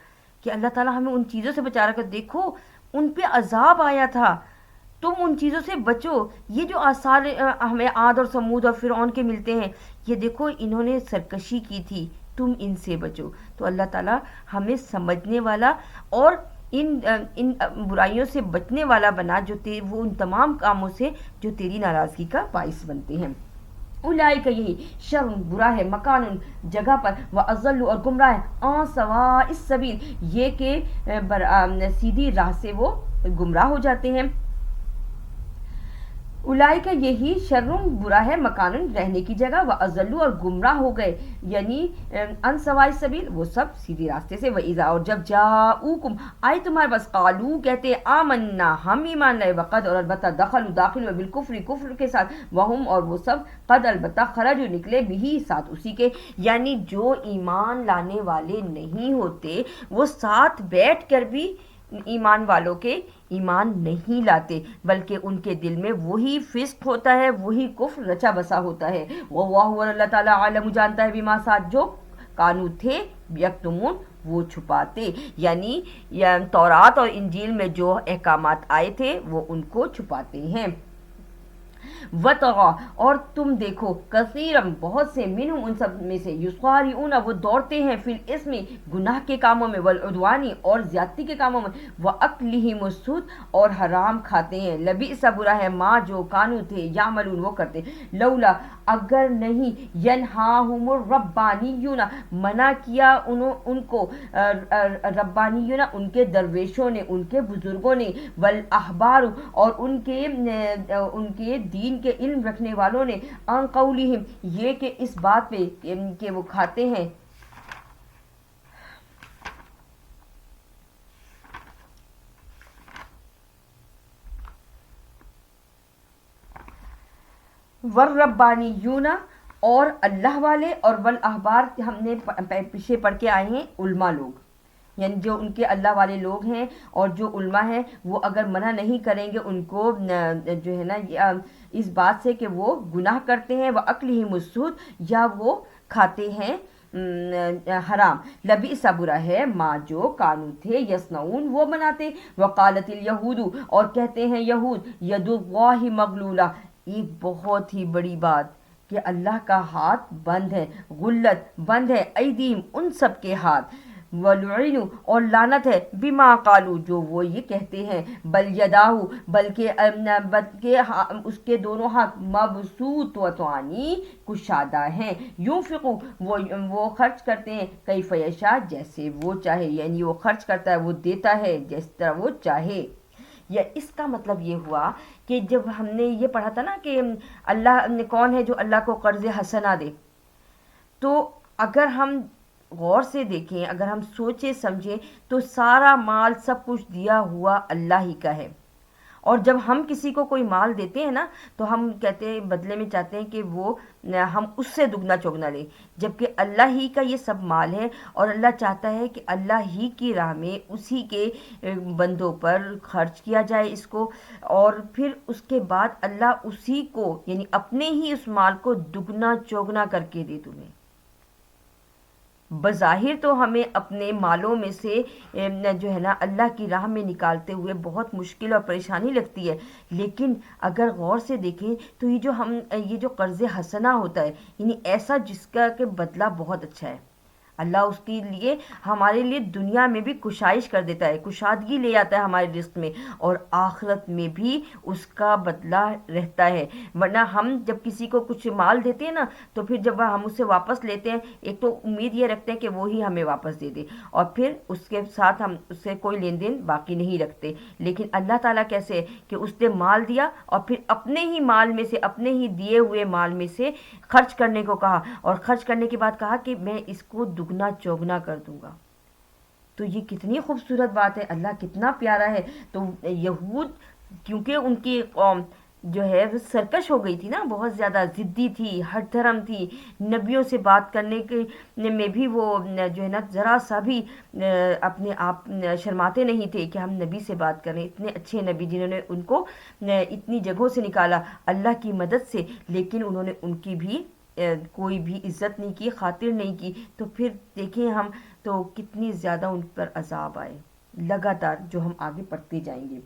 کہ اللہ تعالیٰ ہمیں ان چیزوں سے بچا رہا ہے، دیکھو ان پہ عذاب آیا تھا، تم ان چیزوں سے بچو. یہ جو آثار ہمیں عاد اور سمود اور فرعون کے ملتے ہیں، یہ دیکھو انہوں نے سرکشی کی تھی، تم ان سے بچو. تو اللہ تعالیٰ ہمیں سمجھنے والا اور ان برائیوں سے بچنے والا بنا، جو وہ ان تمام کاموں سے جو تیری ناراضگی کا باعث بنتے ہیں. اولئک یہی شر برا ہے، مکان جگہ پر، واضل اور گمراہ عن سواء السبیل یہ کہ سیدھی راہ سے وہ گمراہ ہو جاتے ہیں. اولئک یہی شرم برا ہے، مکان رہنے کی جگہ، واضل اور گمراہ ہو گئے، یعنی ان سواء السبیل وہ سب سیدھے راستے سے. واذا اور جب جاؤکم آئے تمہارے پاس، قالو کہتے آمنا ہم ایمان لائے، وقد اور البتہ دخلوا داخل ہوئے، بالکفر کفر کے ساتھ، وہم اور وہ سب قد البتہ خرجوا نکلے، بھی ساتھ اسی کے. یعنی جو ایمان لانے والے نہیں ہوتے وہ ساتھ بیٹھ کر بھی ایمان والوں کے ایمان نہیں لاتے، بلکہ ان کے دل میں وہی فسق ہوتا ہے، وہی کفر رچا بسا ہوتا ہے. واللہ اور اللہ تعالیٰ عالم جانتا ہے بما ساتھ جو کانو تھے یکتمون وہ چھپاتے، یعنی تورات اور انجیل میں جو احکامات آئے تھے وہ ان کو چھپاتے ہیں. وطغا اور تم دیکھو کثیرم بہت سے، منہم ان سب میں سے، یسارعون وہ دوڑتے ہیں، فی الاسم گناہ کے کاموں میں، والعدوانی اور زیادتی کے کاموں میں، واکلہم السحت اور حرام کھاتے ہیں. لبئس برا ہے ما جو کانو تھے یعملون وہ کرتے. لولا اگر نہیں ینہاہم الربانیون منع کیا ان کو ربانیون ان کے درویشوں نے، ان کے بزرگوں نے، والاحبار اور ان کے دین کے علم رکھنے والوں نے، ان قولہم یہ کہ اس بات پہ کہ وہ کھاتے ہیں والربانیون اور اللہ والے، اور والاحبار ہم نے پیچھے پڑھ کے آئے ہیں علماء لوگ، یعنی جو ان کے اللہ والے لوگ ہیں اور جو علماء ہیں وہ اگر منع نہیں کریں گے ان کو جو ہے نا اس بات سے کہ وہ گناہ کرتے ہیں، وَأَكْلِهِمُ السُّحْتَ یا وہ کھاتے ہیں حرام. لبئس برا ہے ما جو کانو تھے یصنعون وہ بناتے. وقالت الیہود اور کہتے ہیں یہود، ید اللہ مغلولہ ایک بہت ہی بڑی بات کہ اللہ کا ہاتھ بند ہے، غلت بند ہے، ایدیم ان سب کے ہاتھ، ولعنوا اور لعنت ہے، بما قالو جو وہ یہ کہتے ہیں، بل یداہ بلکہ اس کے دونوں ہاتھ مبسوطتان کشادہ ہیں، ینفقو وہ خرچ کرتے ہیں، کیف یشاء جیسے وہ چاہے، یعنی وہ خرچ کرتا ہے وہ دیتا ہے جس طرح وہ چاہے. یا اس کا مطلب یہ ہوا کہ جب ہم نے یہ پڑھا تھا نا کہ اللہ کون ہے جو اللہ کو قرض حسنہ دے، تو اگر ہم غور سے دیکھیں، اگر ہم سوچیں سمجھیں تو سارا مال سب کچھ دیا ہوا اللہ ہی کا ہے. اور جب ہم کسی کو کوئی مال دیتے ہیں نا تو ہم کہتے ہیں بدلے میں چاہتے ہیں کہ وہ ہم اس سے دگنا چوگنا لیں، جبکہ اللہ ہی کا یہ سب مال ہے اور اللہ چاہتا ہے کہ اللہ ہی کی راہ میں اسی کے بندوں پر خرچ کیا جائے اس کو، اور پھر اس کے بعد اللہ اسی کو یعنی اپنے ہی اس مال کو دگنا چوگنا کر کے دے تمہیں. بظاہر تو ہمیں اپنے مالوں میں سے جو ہے نا اللہ کی راہ میں نکالتے ہوئے بہت مشکل اور پریشانی لگتی ہے، لیکن اگر غور سے دیکھیں تو یہ جو قرض حسنہ ہوتا ہے یعنی ایسا جس کا کہ بدلہ بہت اچھا ہے. اللہ اس کے لیے ہمارے لیے دنیا میں بھی کشائش کر دیتا ہے، کشادگی لے آتا ہے ہمارے رزق میں، اور آخرت میں بھی اس کا بدلہ رہتا ہے. ورنہ ہم جب کسی کو کچھ مال دیتے ہیں نا تو پھر جب ہم اسے واپس لیتے ہیں ایک تو امید یہ رکھتے ہیں کہ وہی ہمیں واپس دے دے، اور پھر اس کے ساتھ ہم اس سے کوئی لین دین باقی نہیں رکھتے. لیکن اللہ تعالیٰ کیسے کہ اس نے مال دیا اور پھر اپنے ہی مال میں سے، اپنے ہی دیے ہوئے مال میں سے خرچ کرنے کو کہا، اور خرچ کرنے کے بعد کہا کہ میں اس کو دگنا چوگنا کر دوں گا. تو یہ کتنی خوبصورت بات ہے، اللہ کتنا پیارا ہے. تو یہود کیونکہ ان کی قوم جو ہے وہ سرکش ہو گئی تھی نا، بہت زیادہ ضدی تھی، ہٹ دھرم تھی، نبیوں سے بات کرنے کے میں بھی وہ جو ہے نا ذرا سا بھی اپنے آپ شرماتے نہیں تھے کہ ہم نبی سے بات کریں. اتنے اچھے نبی جنہوں نے ان کو اتنی جگہوں سے نکالا اللہ کی مدد سے، لیکن انہوں نے ان کی بھی کوئی بھی عزت نہیں کی، خاطر نہیں کی. تو پھر دیکھیں ہم تو کتنی زیادہ ان پر عذاب آئے لگاتار، جو ہم آگے پڑھتے جائیں گے.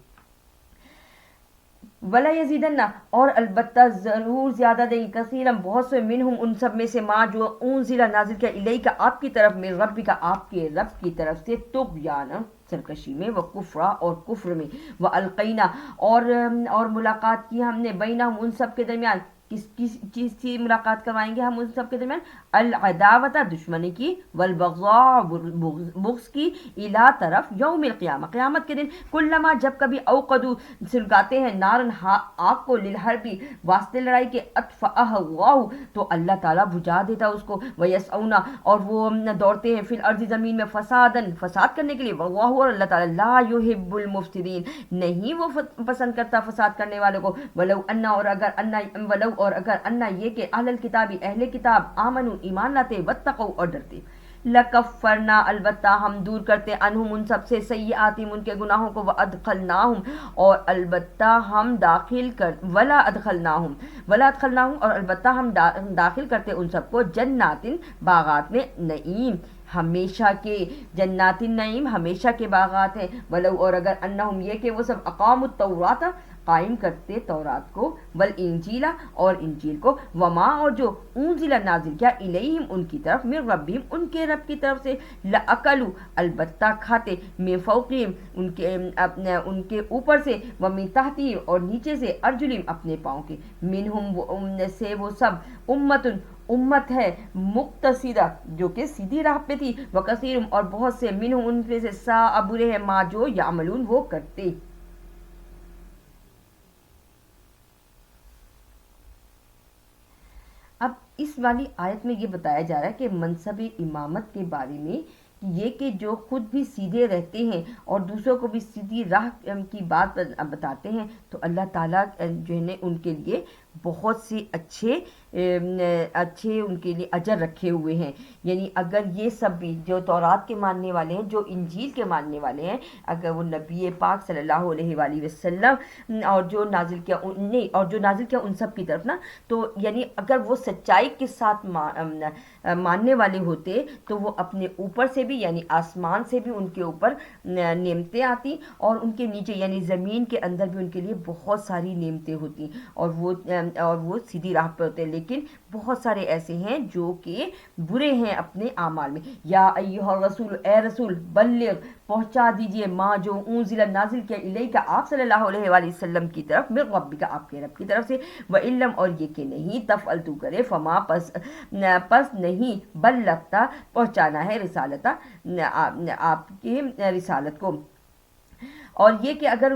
ولا یزیدن، اور البتہ ضرور زیادہ دیں گے، کثیرم بہت سے، منہم ان سب میں سے، ماں جو انزل نازل کیا الیک آپ کی طرف، میں ربی کا آپ کے رب کی طرف سے، طغیانا سرکشی میں، و کفرا اور کفر میں، و القینا اور ملاقات کی ہم نے، بینہم ان سب کے درمیان، کس چیز کی ملاقات کروائیں گے ہم ان سب کے درمیان، العداوت دشمنی کی، والبغضاء بغض کی، الی طرف یوم القیامہ قیامت کے دن، کلما جب کبھی، اوقدو سلگاتے ہیں، نارن آگ کو، للحربی واسطے لڑائی کے، اطفأها اللہ تو اللہ تعالیٰ بجھا دیتا اس کو، ویسعون اور وہ دوڑتے ہیں، فی الارض زمین میں، فسادن فساد کرنے کے لیے، واللہ اور اللہ تعالیٰ لا یحب المفسدین نہیں وہ پسند کرتا فساد کرنے والوں کو، ولو اور اگر انا یہ کہ اہل الکتابی اہل کتاب، آمنو ایمان لاتے، واتقوا اور ڈرتے، لکفرنا البتہ ہم دور کرتے، انہم ان سب سے، سیئاتہم ان کے گناہوں کو، وادخلناہم اور البتہ ہم داخل کر، ولا ادخلناہم اور البتہ ہم داخل کرتے ان سب کو، جنات باغات میں، نعیم ہمیشہ کے، جنات النعیم ہمیشہ کے باغات ہیں، ولو اور اگر انہم یہ کہ وہ سب، اقاموا التوراۃ قائم کرتے تورات کو، والانجیل اور انجیل کو، وما اور جو، انزل نازل کیا، الیہم ان کی طرف، من ربہم ان کے رب کی طرف سے، لأکلوا البتہ کھاتے، من فوقہم ان کے اوپر سے، ومن تحتہم اور نیچے سے، ارجلہم اپنے پاؤں کے، منہم ان سے وہ سب، امت ہے، مقتصدہ جو کہ سیدھی راہ پہ تھی، وکثیرم اور بہت سے، منہم ان میں سے، ساء برے ہیں، ما جو یعملون وہ کرتے۔ اب اس والی آیت میں یہ بتایا جا رہا ہے کہ منصب امامت کے بارے میں، یہ کہ جو خود بھی سیدھے رہتے ہیں اور دوسروں کو بھی سیدھی راہ کی بات بتاتے ہیں، تو اللہ تعالیٰ جو ہے ان کے لیے بہت سے اچھے ان کے لیے اجر رکھے ہوئے ہیں۔ یعنی اگر یہ سب بھی جو تورات کے ماننے والے ہیں، جو انجیل کے ماننے والے ہیں، اگر وہ نبی پاک صلی اللہ علیہ وآلہ وسلم اور جو نازل کیا ان سب کی طرف نا، تو یعنی اگر وہ سچائی کے ساتھ ماننے والے ہوتے، تو وہ اپنے اوپر سے بھی، یعنی آسمان سے بھی ان کے اوپر نعمتیں آتی، اور ان کے نیچے یعنی زمین کے اندر بھی ان کے لیے بہت ساری نعمتیں ہوتی، اور وہ سیدھی راہ پہ ہوتے ہیں۔ لیکن بہت سارے ایسے ہیں جو کہ برے ہیں اپنے اعمال میں۔ یا ایھا الرسول اے رسول، بلغ پہنچا دیجئے، ماں جو انزل نازل کیا الیک آپ صلی اللہ علیہ وآلہ وسلم کی طرف، من ربک آپ کے رب کی طرف سے، وَإِلَّمْ اور یہ کہ نہیں، تفعل تو کرے، فما پس نہیں، بلغتا پہنچانا ہے، رسالتا آپ کی رسالت کو۔ اور یہ کہ اگر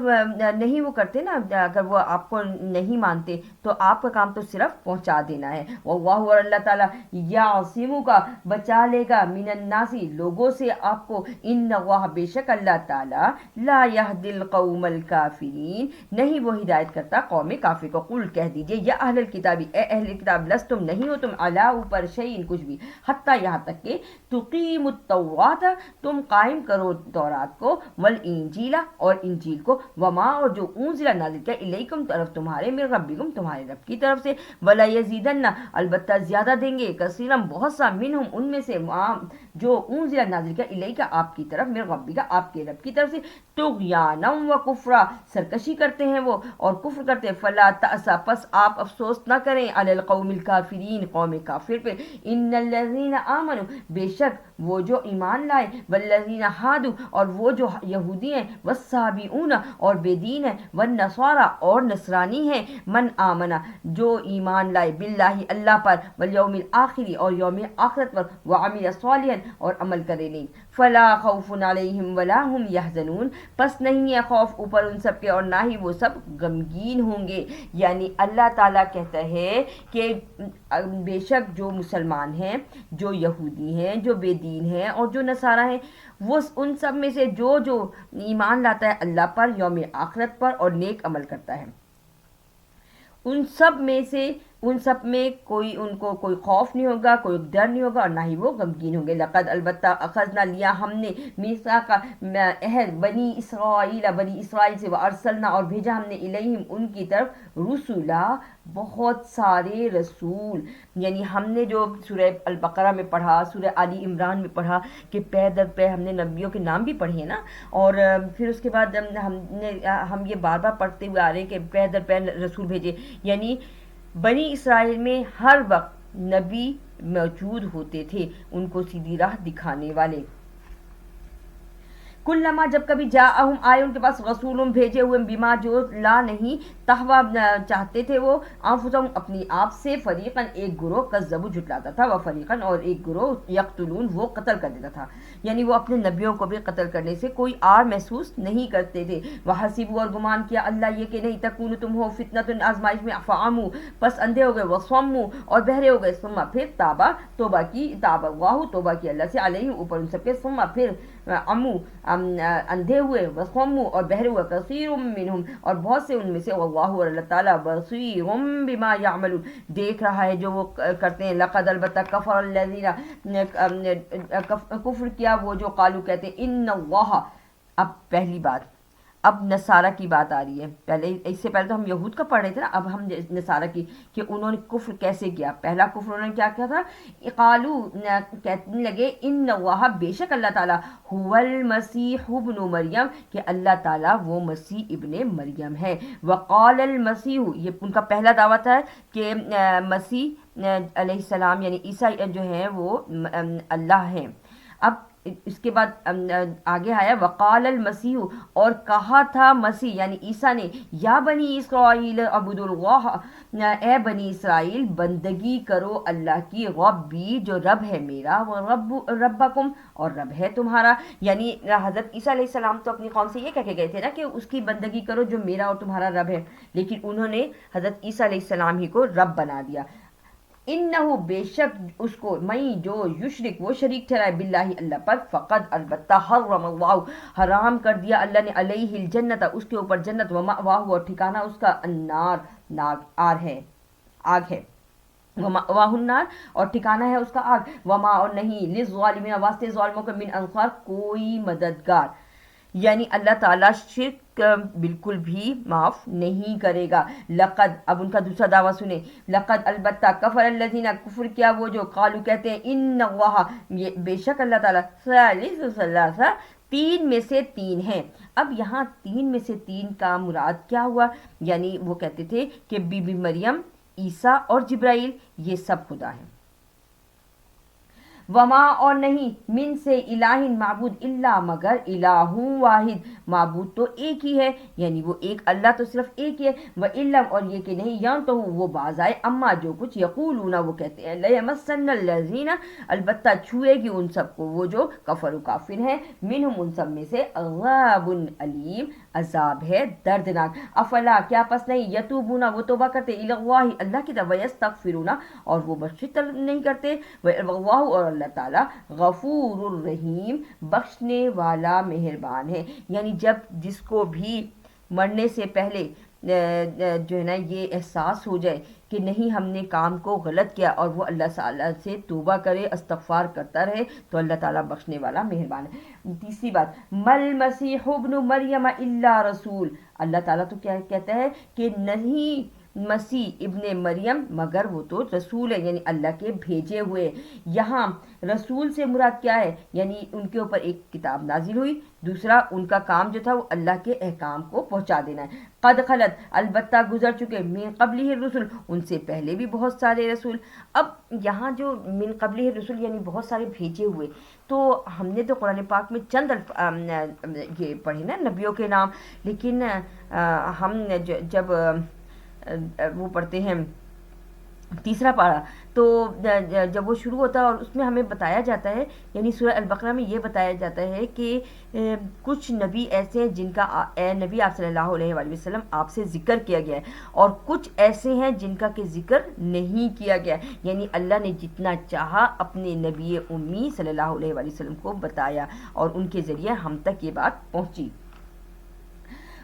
نہیں وہ کرتے نا، اگر وہ آپ کو نہیں مانتے، تو آپ کا کام تو صرف پہنچا دینا ہے۔ واللہ اور اللہ تعالیٰ، یعصمک بچا لے گا، من الناس لوگوں سے آپ کو، ان اللہ بے شک اللہ تعالیٰ، لا یہدی القوم الکافرین نہیں وہ ہدایت کرتا قوم کافر کو۔ قل کہہ دیجئے، یا اہل الکتاب اے اہل کتاب، لستم نہیں ہو تم، علی اوپر شیئن کچھ بھی، حتی یہاں تک کہ، تقیم التوراۃ تم قائم کرو تورات کو، والانجیل اور انجیل کو، وما اور جو انزل نازل کیا الیکم طرف تمہارے، من ربکم تمہارے رب کی طرف سے، ولا یزیدن البتہ زیادہ دیں گے، کثیرم بہت سا، منہم ان میں سے، جو انزل نازل کیا الیک آپ کی طرف، من ربک آپ کے رب کی طرف سے، طغیانا و کفرا سرکشی کرتے ہیں وہ اور کفر کرتے ہیں، فلا تأس پس آپ افسوس نہ کریں، علی القوم الکافرین قوم کافر پہ، ان الذین آمنوا بے شک وہ جو ایمان لائے، والذین ہادوا اور وہ جو یہودی ہیں، والصابئون اور بے دین ہیں، والنصارى اور نصرانی ہیں، من آمنا جو ایمان لائے، باللہ اللہ پر، والیوم الآخر اور یوم آخرت پر، وعمل صالحا اور عمل کرے نیک، فلا خوف علیہم ولا هم یحزنون پس نہیں ہے خوف اوپر ان سب کے اور نہ ہی وہ سب غمگین ہوں گے۔ یعنی اللہ تعالیٰ کہتا ہے کہ بے شک جو مسلمان ہیں، جو یہودی ہیں، جو بے دین ہیں اور جو نصارہ ہیں، وہ ان سب میں سے جو ایمان لاتا ہے اللہ پر، یوم آخرت پر اور نیک عمل کرتا ہے، ان سب میں سے ان سب میں ان کو کوئی خوف نہیں ہوگا، کوئی ڈر نہیں ہوگا، اور نہ ہی وہ غمگین ہوں گے۔ لقد البتہ اخذنا لیا ہم نے میثاق عہد بنی اسرائیل سے، وارسلنا اور بھیجا ہم نے الیہم ان کی طرف رسولا بہت سارے رسول۔ یعنی ہم نے جو سورہ البقرہ میں پڑھا، سورہ آل عمران میں پڑھا کہ پے در پے ہم نے نبیوں کے نام بھی پڑھے ہیں نا، اور پھر اس کے بعد ہم یہ بار بار پڑھتے ہوئے آ رہے ہیں کہ پے در پے رسول بھیجے، یعنی بنی اسرائیل میں ہر وقت نبی موجود ہوتے تھے ان کو سیدھی راہ دکھانے والے۔ کلما جب کبھی جاءہم آئے ان کے پاس رسول بھیجے ہوئے، بما جو لا نہیں تہوا چاہتے تھے وہ، انفسہم اپنی آپ سے، فریقاً ایک گروہ کذبوا جھٹلاتا تھا، و فریقاً اور ایک گروہ یقتلون وہ قتل کر دیتا تھا، یعنی وہ اپنے نبیوں کو بھی قتل کرنے سے کوئی آر محسوس نہیں کرتے تھے۔ وحسبوا اور گمان کیا اللہ یہ کہ نہیں تکون تم ہو فتنۃ آزمائش میں، فعموا پس اندھے ہو گئے، وصموا اور بہرے ہو گئے، ثم پھر تابا توبہ کی، تاب اللہ توبہ کی اللہ سے، علیہم اوپر ان سب کے، ثم پھر عمو اندھے ہوئے، وصموا اور بہرے ہوئے، کثیر منہم اور بہت سے ان میں سے، واللہ اور اللہ تعالیٰ بصیر بما یعملون دیکھ رہا ہے جو وہ کرتے ہیں۔ لقد البتہ کفر الذین کفر کیا وہ جو قالو کہتے ہیں ان اللہ، اب پہلی بات اب نصارہ کی بات آ رہی ہے، پہلے اس سے پہلے تو ہم یہود کا پڑھ رہے تھے نا، اب ہم نصارہ کی کہ انہوں نے کفر کیسے کیا۔ پہلا کفر انہوں نے کیا کیا تھا، قالو کہنے لگے ان اللہ بے شک اللہ تعالیٰ، هو المسیح ابن مریم کہ اللہ تعالیٰ وہ مسیح ابن مریم ہے۔ وقال المسیح یہ ان کا پہلا دعویٰ تھا کہ مسیح علیہ السلام یعنی عیسیٰ جو ہیں وہ اللہ ہیں۔ اب اس کے بعد آگے آیا وقال المسیح اور کہا تھا مسیح یعنی عیسیٰ نے، یا بنی اسرائیل عبد اللہ اے بنی اسرائیل بندگی کرو اللہ کی، ربی جو رب ہے میرا، وہ ربکم اور رب ہے تمہارا۔ یعنی حضرت عیسیٰ علیہ السلام تو اپنی قوم سے یہ کہہ کے گئے تھے نا کہ اس کی بندگی کرو جو میرا اور تمہارا رب ہے، لیکن انہوں نے حضرت عیسیٰ علیہ السلام ہی کو رب بنا دیا۔ انہو بے شک اس کو، میں جو یشرک وہ شریک ٹھہرائے باللہ اللہ پر، فقد البتہ حرم اللہ حرام کر دیا اللہ نے، علیہ الجنت اس کے اوپر جنت، ومأواہ اور ٹھکانہ اس کا النار آگ ہے، ومأواہ النار اور ٹھکانہ ہے اس کا آگ، وما اور نہیں للظالمین واسطے ظالموں کے من انصار کوئی مددگار، یعنی اللہ تعالیٰ شرک بالکل بھی معاف نہیں کرے گا۔ لقد اب ان کا دوسرا دعویٰ سنیں، لقد البتہ کفر الذین کفر کیا وہ جو قالو کہتے ہیں ان اللہ یہ بے شک اللہ تعالیٰ ثالث ثلاثہ تین میں سے تین ہیں۔ اب یہاں تین میں سے تین کا مراد کیا ہوا، یعنی وہ کہتے تھے کہ بی بی مریم، عیسیٰ اور جبرائیل یہ سب خدا ہیں۔ وما اور نہیں من سے الہ معبود الا مگر الہ واحد معبود تو ایک ہی ہے، یعنی وہ ایک اللہ تو صرف ایک ہی ہے، وَإِلَّمْ اور یہ کہ نہیں يَنْتَهُ وہ باز آئے، اما جو کچھ یقولون وہ کہتے ہیں، لَيَمَسَّنَّ الَّذِينَ البتہ چھوئے گی ان سب کو وہ جو کفر و کافر ہیں، منہم ان سب میں سے، عذاب علیم عذاب ہے دردناک، افلا کیا پس نہیں، یتوبون وہ توبہ کرتے، الی اللہ اللہ کی طرف، ویستغفرون اور وہ بخشش طلب نہیں کرتے، واللہ اور اللہ تعالیٰ غفور الرحیم بخشنے والا مہربان ہے۔ یعنی جب جس کو بھی مرنے سے پہلے جو ہے نا یہ احساس ہو جائے کہ نہیں ہم نے کام کو غلط کیا اور وہ اللہ تعالیٰ سے توبہ کرے، استغفار کرتا رہے، تو اللہ تعالیٰ بخشنے والا مہربان ہے۔ تیسری بات، مل مسیح ابن مریم الا رسول، اللہ تعالیٰ تو کیا کہتا ہے کہ نہیں مسیح ابن مریم مگر وہ تو رسول ہے، یعنی اللہ کے بھیجے ہوئے۔ یہاں رسول سے مراد کیا ہے، یعنی ان کے اوپر ایک کتاب نازل ہوئی، دوسرا ان کا کام جو تھا وہ اللہ کے احکام کو پہنچا دینا ہے۔ قد خلت البتہ گزر چکے، من قبلہ الرسل ان سے پہلے بھی بہت سارے رسول۔ اب یہاں جو من قبلہ الرسل یعنی بہت سارے بھیجے ہوئے، تو ہم نے تو قرآن پاک میں چند یہ پڑھے نا نبیوں کے نام، لیکن ہم جب وہ پڑھتے ہیں تیسرا پارہ تو جب وہ شروع ہوتا ہے اور اس میں ہمیں بتایا جاتا ہے، یعنی سورہ البقرہ میں یہ بتایا جاتا ہے کہ کچھ نبی ایسے ہیں جن کا اے نبی آپ صلی اللہ علیہ وآلہ وسلم آپ سے ذکر کیا گیا ہے، اور کچھ ایسے ہیں جن کا کہ ذکر نہیں کیا گیا، یعنی اللہ نے جتنا چاہا اپنے نبی امی صلی اللہ علیہ وآلہ وسلم کو بتایا اور ان کے ذریعے ہم تک یہ بات پہنچی۔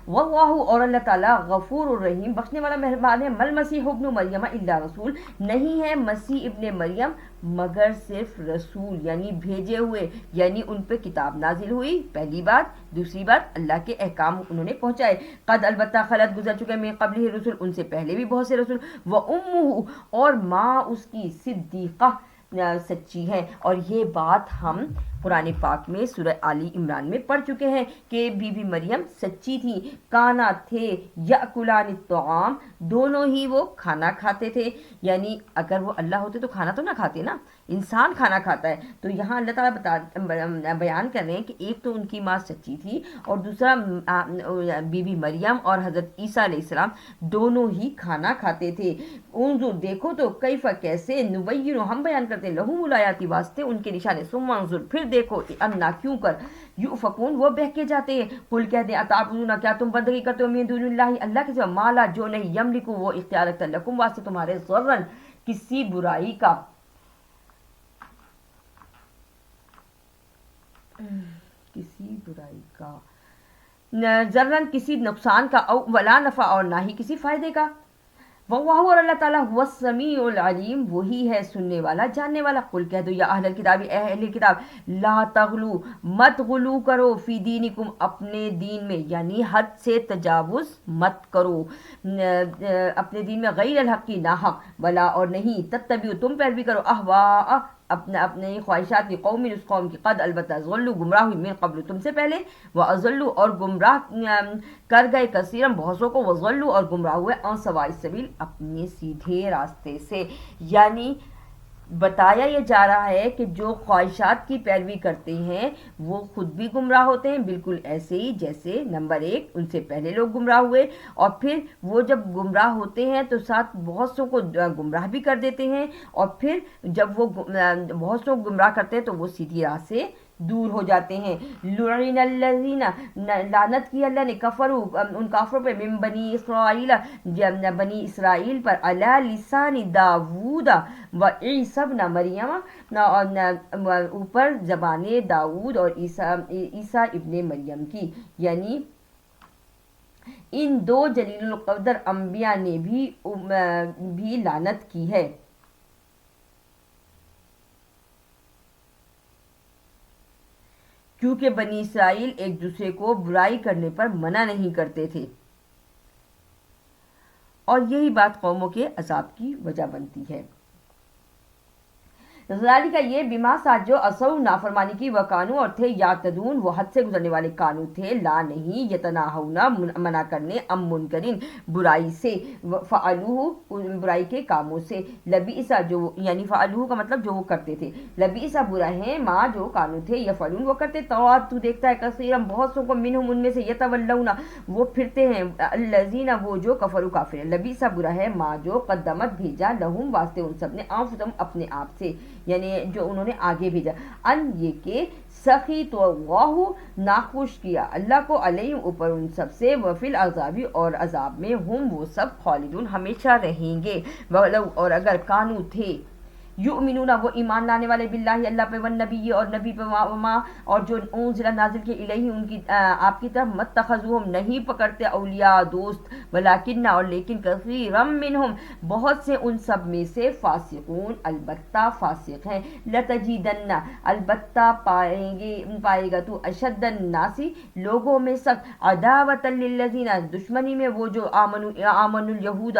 واللہ اور اللہ تعالیٰ غفور الرحیم بخشنے والا مہربان ہے. مل مسیح ابن مریم الا رسول نہیں ہے مسیح ابن مریم مگر صرف رسول یعنی بھیجے ہوئے یعنی ان پہ کتاب نازل ہوئی پہلی بات. دوسری بات اللہ کے احکام انہوں نے پہنچائے. قد البتہ خلط گزر چکے من قبل رسول ان سے پہلے بھی بہت سے رسول. وامہ اور ماں اس کی صدیقہ سچی ہے. اور یہ بات ہم قرآن پاک میں سورہ آلی عمران میں پڑھ چکے ہیں کہ بی بی مریم سچی تھی. کانا تھے یاکلان الطعام دونوں ہی وہ کھانا کھاتے تھے. یعنی اگر وہ اللہ ہوتے تو کھانا تو نہ کھاتے نا, انسان کھانا کھاتا ہے. تو یہاں اللہ تعالیٰ بیان کر رہے ہیں کہ ایک تو ان کی ماں سچی تھی اور دوسرا بی بی مریم اور حضرت عیسیٰ علیہ السلام دونوں ہی کھانا کھاتے تھے. انظر دیکھو تو کیف کیسے نبین ہم بیان کرتے لہم الآیات واسطے ان کے نشانے ثم انظر پھر دیکھو انا کیوں کر یؤفکون وہ بہکے جاتے ہیں. قل کہہ دیں اتعبدون کیا تم بندگی کرتے ہو من دون اللہ اللہ کے سوا مالا جو نہیں یملکو وہ اختیار رکھتا لکم واسطے تمہارے ضررن کسی برائی کا ضررن کسی نقصان کا او ولا نفع اور نہ ہی کسی فائدے کا. واللہ اور اللہ تعالیٰ هو السمیع العلیم وہی ہے سننے والا جاننے والا. قل کہہ دو یا اہل الکتاب اہل کتاب لا تغلو مت غلو کرو فی دینکم اپنے دین میں یعنی حد سے تجاوز مت کرو اپنے دین میں غیر الحق کی ناحق ولا اور نہیں تتبعوا تم پیروی کرو احواء اپنے خواہشات کی قوم اس قوم کی قد البتہ ضلوا گمراہ ہوئی من قبل تم سے پہلے واضلوا اور گمراہ کر گئے کثیرا بہتوں کو وضلوا اور گمراہ ہوئے عن سواء السبیل اپنے سیدھے راستے سے. یعنی بتایا یہ جا رہا ہے کہ جو خواہشات کی پیروی کرتے ہیں وہ خود بھی گمراہ ہوتے ہیں بالکل ایسے ہی جیسے نمبر ایک ان سے پہلے لوگ گمراہ ہوئے اور پھر وہ جب گمراہ ہوتے ہیں تو ساتھ بہت سو کو گمراہ بھی کر دیتے ہیں اور پھر جب وہ بہت سو گمراہ کرتے ہیں تو وہ سیدھی راہ سے دور ہو جاتے ہیں. لعن الذین لعنت کی اللہ نے کفروا ان کافروں پہ من بنی اسرائیل بنی اسرائیل پر علی لسان داود و عیسی ابن مریم اوپر زبان داود اور عیسیٰ ابن مریم کی. یعنی ان دو جلیل القدر انبیاء نے بھی لعنت کی ہے. کیونکہ بنی اسرائیل ایک دوسرے کو برائی کرنے پر منع نہیں کرتے تھے اور یہی بات قوموں کے عذاب کی وجہ بنتی ہے. ذالک یہ بما ساتھ جو اصو نافرمانی کی وکانو اور تھے یعتدون وہ حد سے گزرنے والے کانو تھے لا نہیں یتناہونا منع کرنے ام منکرین برائی سے فعلوہ برائی کے کاموں سے لبئسا جو یعنی فعلوہ کا مطلب جو وہ کرتے تھے لبئسا برا ہے ماں جو کانو تھے یفعلون وہ کرتے تو دیکھتا ہے کثیرم بہت سو کو منہم ان میں سے یتولون وہ پھرتے ہیں الذین وہ جو کفروا کافر ہیں لبئسا برا ہے ماں جو قدمت بھیجا لہم واسطے ان سب نے انفسہم اپنے آپ سے یعنی جو انہوں نے آگے بھیجا ان یہ کہ سخیط اللہ ناخوش کیا اللہ کو علیہم اوپر ان سب سے وفی العذاب اور عذاب میں ہم وہ سب خالدون ہمیشہ رہیں گے. اور اگر کانو تھے یؤمنون وہ ایمان لانے والے باللہ اللہ پہ والنبی اور نبی پہ وما اور جو انزل نازل کے الہی ان کی آپ کی طرف متخذوہم نہیں پکڑتے اولیاء دوست ولیکن اور لیکن کثیرم منہم بہت سے ان سب میں سے فاسقون البتہ فاسق ہیں. لتجیدن البتہ پائے گا تو اشد الناسی لوگوں میں سخت عداوۃ للذین دشمنی میں وہ جو آمنوا الیہود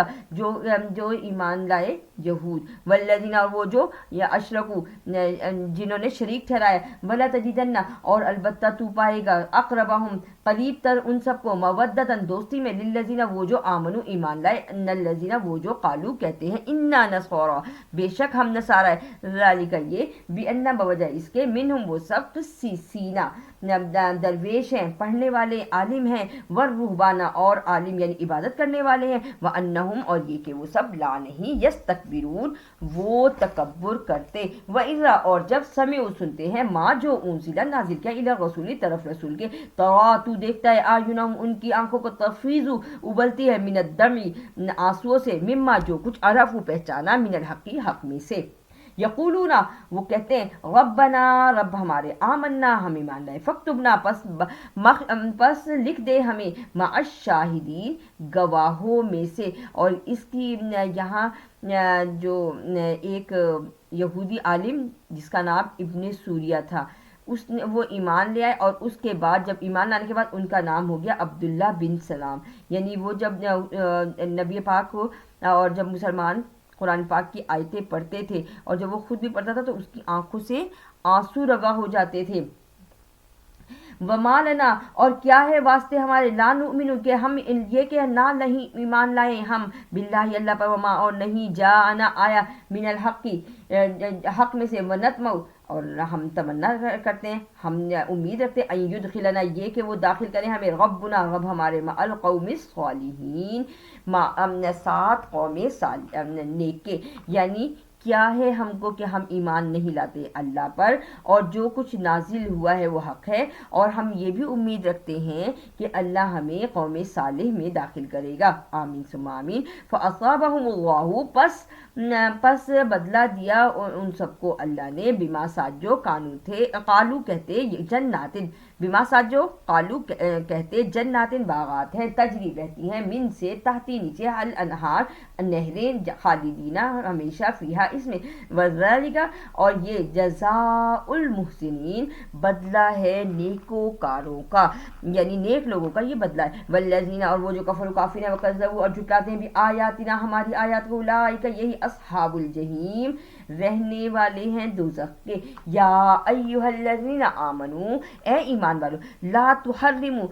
جو ایمان لائے یہود والذین اور وہ جو یا اشرکو جنہوں نے شریک ٹھہرایا ولا تجدن اور البتہ تو پائے گا اقربہم قریب تر ان سب کو مودتاً دوستی میں للذین وہ جو آمنو ایمان لائے ان الذین وہ جو قالو کہتے ہیں انا نصارا بے شک ہم نصارا ہے ذالک یہ بان بوجہ اس کے منہم وہ سب قسیسینا درویش ہیں پڑھنے والے عالم ہیں والرہبانہ اور عالم یعنی عبادت کرنے والے ہیں وانہم اور یہ کہ وہ سب لا نہیں یستکبرون وہ تکبر کرتے وَإِذَا اور جب سمعوا سنتے ہیں ما جو انزل نازل کیا الی رسول طرف رسول کے تو دیکھتا ہے آیونہم ان کی آنکھوں کو تفیض ابلتی ہے من الدم آنسوؤں سے مما جو کچھ عرفوا پہچانا من الحق حق میں سے. یقولون وہ کہتے ہیں ربنا رب ہمارے آمنا ہم ایمان لائے فاکتبنا پس لکھ دے ہمیں مع الشاہدین گواہوں میں سے. اور اس کی یہاں جو ایک یہودی عالم جس کا نام ابن سوریہ تھا اس نے وہ ایمان لے آئے اور اس کے بعد جب ایمان لانے کے بعد ان کا نام ہو گیا عبداللہ بن سلام. یعنی وہ جب نبی پاک کو اور جب مسلمان قرآن پاک کی آیتیں پڑھتے تھے اور جب وہ خود بھی پڑھتا تھا تو اس کی آنکھوں سے آنسو روا ہو جاتے تھے. وما لنا اور کیا ہے واسطے ہمارے لا نؤمن کہ ہم یہ کہ نہ نہیں ایمان لائے ہم باللہ اللہ پر وما اور نہیں جاءنا آیا من الحق حق میں سے ونطمع اور ہم تمنا کرتے ہیں ہم امید رکھتے ہیں ان یدخلنا یہ کہ وہ داخل کریں ہمیں ربنا رب ہمارے مع القوم الصالحین سات قوم نیک کے. یعنی کیا ہے ہم کو کہ ہم ایمان نہیں لاتے اللہ پر اور جو کچھ نازل ہوا ہے وہ حق ہے اور ہم یہ بھی امید رکھتے ہیں کہ اللہ ہمیں قوم صالح میں داخل کرے گا. آمین ثم آمین. فاصابہم اللہ پس بدلہ دیا ان سب کو اللہ نے بما ساجو کانو تھے قالو کہتے جناتن بما ساجو قالو کہتے جناتن باغات ہیں تجری بہتی ہیں من سے تحتی نیچے الانہار نہریں خالدینہ ہمیشہ فیہا اس میں وذالک اور یہ جزاء المحسنین بدلہ ہے نیکوکاروں کا یعنی نیک لوگوں کا یہ بدلہ ہے. والذین اور وہ جو کفر کافر ہیں وکذبوا اور جھٹلاتے ہیں بھی آیاتنا ہماری آیات کو اولئک یہی اصحاب الجحیم رہنے والے ہیں دوزخ کے. یا ایھا الذین آمنو اے ایمان والو لا تحرموا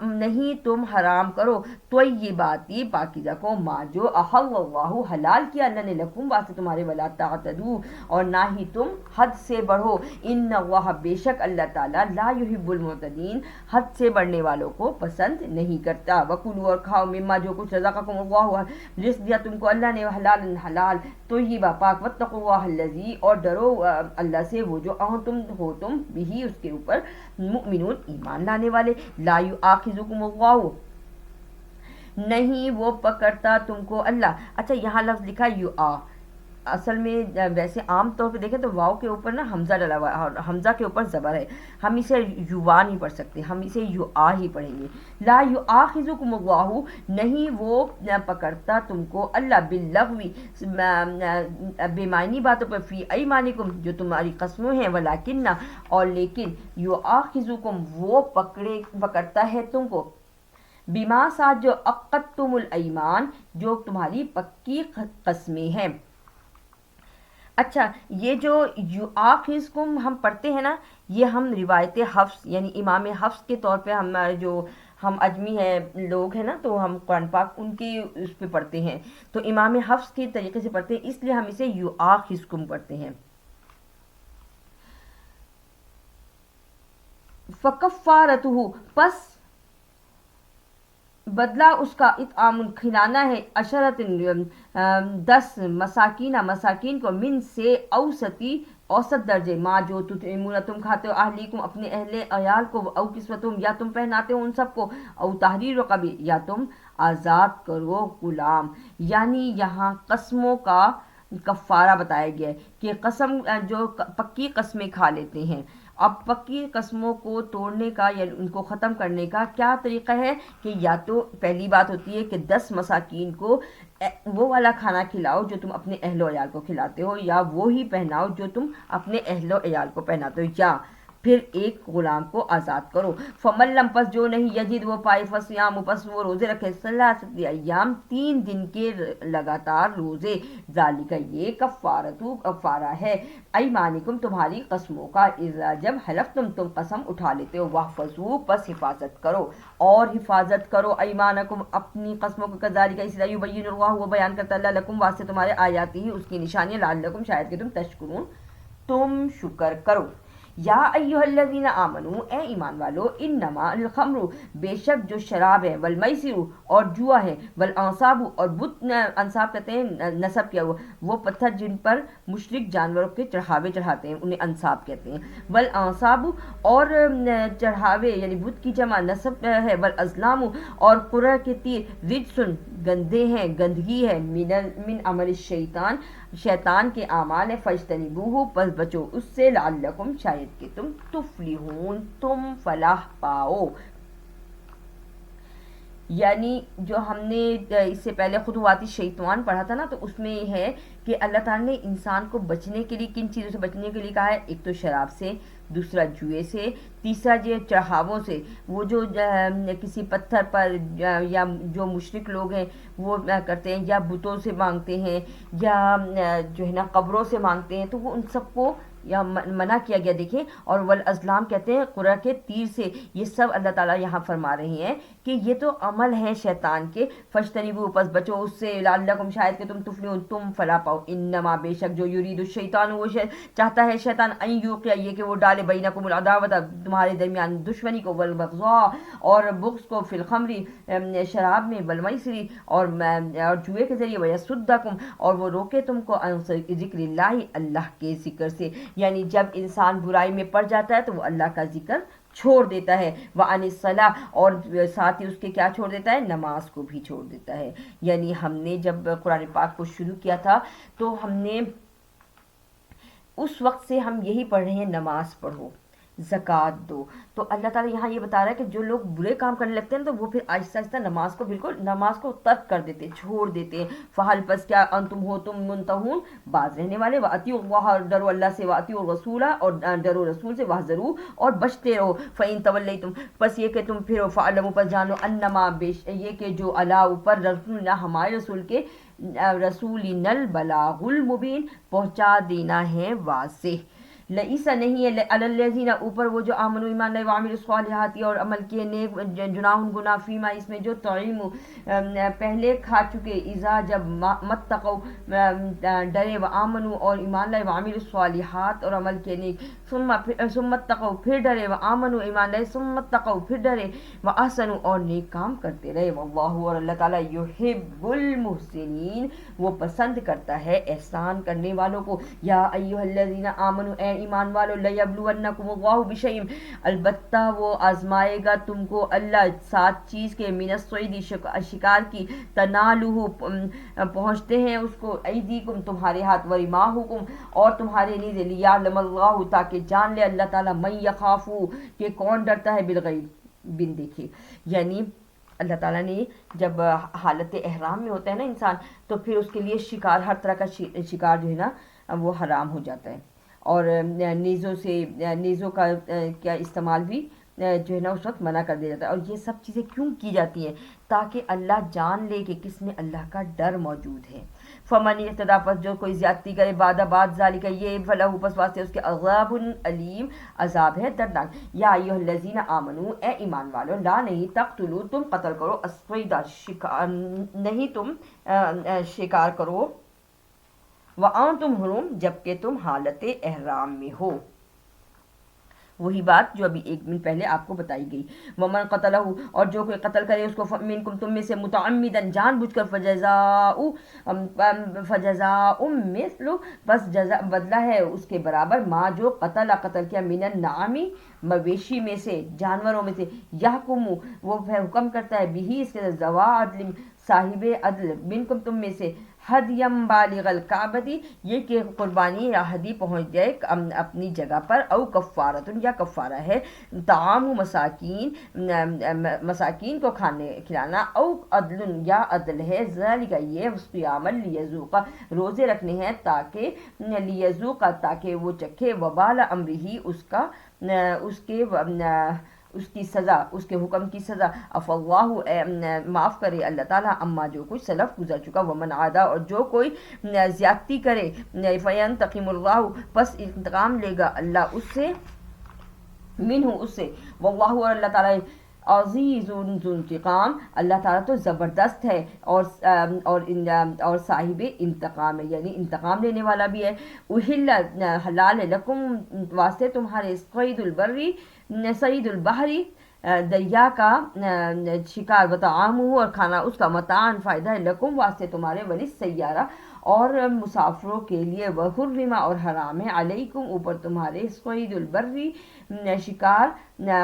نہیں تم حرام کرو طیباتی پاکیزہ کو ما جو احل اللہ حلال کیا اللہ نے لکم واسطے تمہارے ولا تعتدوا اور نہ ہی تم حد سے بڑھو ان اللہ بے شک اللہ تعالیٰ لا یحب المعتدین حد سے بڑھنے والوں کو پسند نہیں کرتا. وکلوا اور کھاؤ مما جو کچھ رزقکم اللہ رزق دیا تم کو اللہ نے حلال حلال طیبہ پاک واتقوا اللہ الذی اور ڈرو اللہ سے وہ جو تم ہو تم بھی اس کے اوپر مؤمنون ایمان لانے والے. لا یؤاخذکم اللہ نہیں وہ پکڑتا تم کو اللہ. اچھا یہاں لفظ لکھا یو آ اصل میں ویسے عام طور پہ دیکھیں تو واو کے اوپر نا حمزہ ڈلا ہوا ہے اور حمزہ کے اوپر زبر ہے. ہم اسے یوا نہیں پڑھ سکتے ہم اسے یو آ ہی پڑھیں گے. لا یؤاخذکم اللہ نہیں وہ پکڑتا تم کو اللہ باللغو بے معنی باتوں پر فی ایمانکم جو تمہاری قسمیں ہیں ولیکن اور لیکن یؤاخذکم وہ پکڑتا ہے تم کو بما ساتھ جو عقدتم الایمان جو تمہاری پکی قسمیں ہیں. اچھا یہ جو یؤاخذکم ہم پڑھتے ہیں نا یہ ہم روایت حفص یعنی امام حفص کے طور پہ ہمارے جو ہم اجمی ہیں لوگ ہیں نا تو ہم قرآن پاک ان کے اس پہ پڑھتے ہیں تو امام حفص کے طریقے سے پڑھتے ہیں اس لیے ہم اسے یؤاخذکم پڑھتے ہیں. فکفارتہ پس بدلہ اس کا اطعام کھلانا ہے عشرت 10 مساکین کو من سے اوسط درجے ما جو تم کھاتے ہو اہلیکم اپنے اہل عیال کو او کسوتم یا تم پہناتے ہو ان سب کو او تحریر رقبہ یا تم آزاد کرو غلام. یعنی یہاں قسموں کا کفارہ بتایا گیا ہے کہ قسم جو پکی قسمیں کھا لیتے ہیں. اب پکی قسموں کو توڑنے کا یا ان کو ختم کرنے کا کیا طریقہ ہے کہ یا تو پہلی بات ہوتی ہے کہ 10 مساکین کو وہ والا کھانا کھلاؤ جو تم اپنے اہل و عیال کو کھلاتے ہو یا وہی پہناؤ جو تم اپنے اہل و عیال کو پہناتے ہو یا پھر ایک غلام کو آزاد کرو. فمن لم پس جو نہیں یجد وہ پائے فصیام پس وہ روزے رکھے 3 ایام 3 دن کے لگاتار روزے. ذالک یہ کفارہ ہے ایمانکم تمہاری قسموں کا اذا جب حلفتم تم قسم اٹھا لیتے ہو واحفظوا پس حفاظت کرو اور حفاظت کرو ایمانکم اپنی قسموں کو کذالک اسی طرح یبین اللہ وہ بیان کرتا اللہ لکم واسطے تمہارے آیات ہی اس کی نشانیاں لعلکم شاید کہ تم تشکرون تم شکر کرو. یا ایھا الذین آمنو اے ایمان والو انما الخمر بے شک جو شراب ہے والمیسر اور جوا ہے والانصاب اور بت انصاب کہتے ہیں نصب کیا ہوا وہ پتھر جن پر مشرک جانوروں کے چڑھاوے چڑھاتے ہیں انہیں انصاب کہتے ہیں. والانصاب اور چڑھاوے یعنی بت کی جمع نصب ہے. والازلام اور قرہ کے تیر رجسن گندے ہیں، گندگی ہے، من عمل الشیطان، شیطان کے اعمال ہے، فاجتنبوہ پس بچو اس سے، لعلکم شاید کہ تم تفلحون تم فلاح پاؤ۔ یعنی جو ہم نے اس سے پہلے خطوات شیطان پڑھا تھا نا، تو اس میں یہ ہے کہ اللہ تعالیٰ نے انسان کو بچنے کے لیے کن چیزوں سے بچنے کے لیے کہا ہے؟ ایک تو شراب سے، دوسرا جوئے سے، تیسرا جو چڑھاووں سے، وہ جو کسی پتھر پر یا جو مشرک لوگ ہیں وہ کرتے ہیں، یا بتوں سے مانگتے ہیں، یا جو ہے نا قبروں سے مانگتے ہیں، تو وہ ان سب کو یا منع کیا گیا۔ دیکھیں، اور والازلام کہتے ہیں قرآن کے تیر سے، یہ سب اللہ تعالیٰ یہاں فرما رہے ہیں کہ یہ تو عمل ہے شیطان کے، فاجتنبوہ پس بچو اس سے، لعلکم شاید کہ تم تفلحون تم فلاح پاؤ، انما بے شک جو یرید الشیطان وہ چاہتا ہے شیطان، ان یوقع یہ کہ وہ ڈالے بینکم العداوت تمہارے درمیان دشمنی کو، والبغضاء اور بغض کو، فی الخمر شراب میں، والمیسر اور جوئے کے ذریعے، ویصدکم اور وہ روکے تم کو، عن ذکر اللہ اللہ کے ذکر سے۔ یعنی جب انسان برائی میں پڑ جاتا ہے تو وہ اللہ کا ذکر چھوڑ دیتا ہے، وعن الصلاۃ اور ساتھ ہی اس کے کیا چھوڑ دیتا ہے؟ نماز کو بھی چھوڑ دیتا ہے۔ یعنی ہم نے جب قرآن پاک کو شروع کیا تھا تو ہم نے اس وقت سے ہم یہی پڑھ رہے ہیں، نماز پڑھو، زکوٰۃ دو۔ تو اللہ تعالیٰ یہاں یہ بتا رہا ہے کہ جو لوگ برے کام کرنے لگتے ہیں تو وہ پھر آہستہ آہستہ نماز کو ترک کر دیتے، چھوڑ دیتے ہیں۔ فحل پس کیا انتم ہو تم منتہون باز رہنے والے، واطیعوا اللہ ڈرو اللہ سے، واطیعوا الرسول اور ڈرو رسول سے، واحذروا اور بچتے رہو، فإن تولیتم پس یہ کہ تم پھرو، فاعلموا پس جانو، انما یہ کہ جو علی اوپر رسولنا ہمارے رسول کے، رسولنا البلاغ المبین پہنچا دینا ہے واضح، لئیسا نہیں ہے، علی الذین اوپر وہ جو آمنوا ایمان لائے، وعملوا الصالحات اور عمل کیے نیک، گناہ فیما اس میں جو طعیموا پہلے کھا چکے، اذا جب متقوا ڈرے، وآمنوا اور ایمان لائے، وعملوا الصالحات اور عمل کیے نیک، ثم اتقوا پھر ڈرے، وآمنوا ایمان لائے، ثم اتقوا پھر ڈرے، واحسنوا اور نیک کام کرتے رہے، واللہ اور اللہ تعالیٰ یحب المحسنین وہ پسند کرتا ہے احسان کرنے والوں کو۔ یا ایھا الذین آمنوا اے ایمان والو، لیبلونکم اللہ بشیء البتہ وہ آزمائے گا تم کو اللہ سات چیز کے، من الصید شکار کی، تنالہ پہنچتے ہیں اس کو، ایدیکم تمہارے ہاتھ، ورماحکم اور تمہارے نیزے، لیعلم اللہ تاکہ جان لے اللہ تعالیٰ، من یخافو کہ کون ڈرتا ہے، بالغیب بن دیکھے۔ یعنی اللہ تعالیٰ نے جب حالت احرام میں ہوتا ہے نا انسان، تو پھر اس کے لیے شکار، ہر طرح کا شکار جو ہے نا وہ حرام ہو جاتا ہے، اور نیزوں کا کیا استعمال بھی جو ہے نا اس وقت منع کر دیا جاتا ہے۔ اور یہ سب چیزیں کیوں کی جاتی ہیں؟ تاکہ اللہ جان لے کہ کس میں اللہ کا ڈر موجود ہے۔ فمن اعتدی پس جو کوئی زیادتی کرے، بعد ذالک یہ، فلہ پس واسطے اس کے عذاب علیم عذاب ہے دردناک۔ یا ایھا الذین آمنو اے ایمان والو، لا نہیں، تقتلوا تم قتل کرو، الصید شکار نہیں تم شکار کرو، وانتم حرم جبکہ تم حالت احرام میں ہو۔ وہی بات جو ابھی ایک منٹ پہلے آپ کو بتائی گئی۔ ومن قتلہ اور جو کوئی قتل کرے اس کو، منکم تم میں سے، متعمدن جان بوجھ کر، فجزاء مثل بس بدلہ ہے اس کے برابر، ما جو قتل کیا، من النعم مویشی میں سے، جانوروں میں سے، یحکم وہ حکم کرتا ہے، بھی اس کے ذوا عدل صاحب عدل، منکم تم میں سے، ہدیم بالغ الکعبتی یہ کہ قربانی یا ہدی پہنچ جائے اپنی جگہ پر، او کفارتن یا کفارہ ہے، طعام مساکین کو کھلانا، او عدل یا عدل ہے، ذالک یہ، صیاما لیذوق روزے رکھنے ہیں تاکہ، لیذوق تاکہ وہ چکھے، وبال امرہ اس کی سزا، اس کے حکم کی سزا، عفا اللہ معاف کرے اللہ تعالیٰ، اما جو کچھ سلف گزر چکا، ومن عادا اور جو کوئی زیادتی کرے، فینتقم اللہ پس انتقام لے گا اللہ اس سے، منہ اس سے، واللہ اور اللہ تعالیٰ عزیز ذو انتقام اللہ تعالیٰ تو زبردست ہے اور صاحب انتقام ہے، یعنی انتقام لینے والا بھی ہے۔ احل حلال ہے، لکم واسطے تمہارے، صید البحری دریا کا شکار، وطعامہ اور کھانا اس کا، متاعن فائدہ ہے، لکم واسطے تمہارے، وللسیارہ اور مسافروں کے لیے، وحرم اور حرام ہے، علیکم اوپر تمہارے، صید البری شکار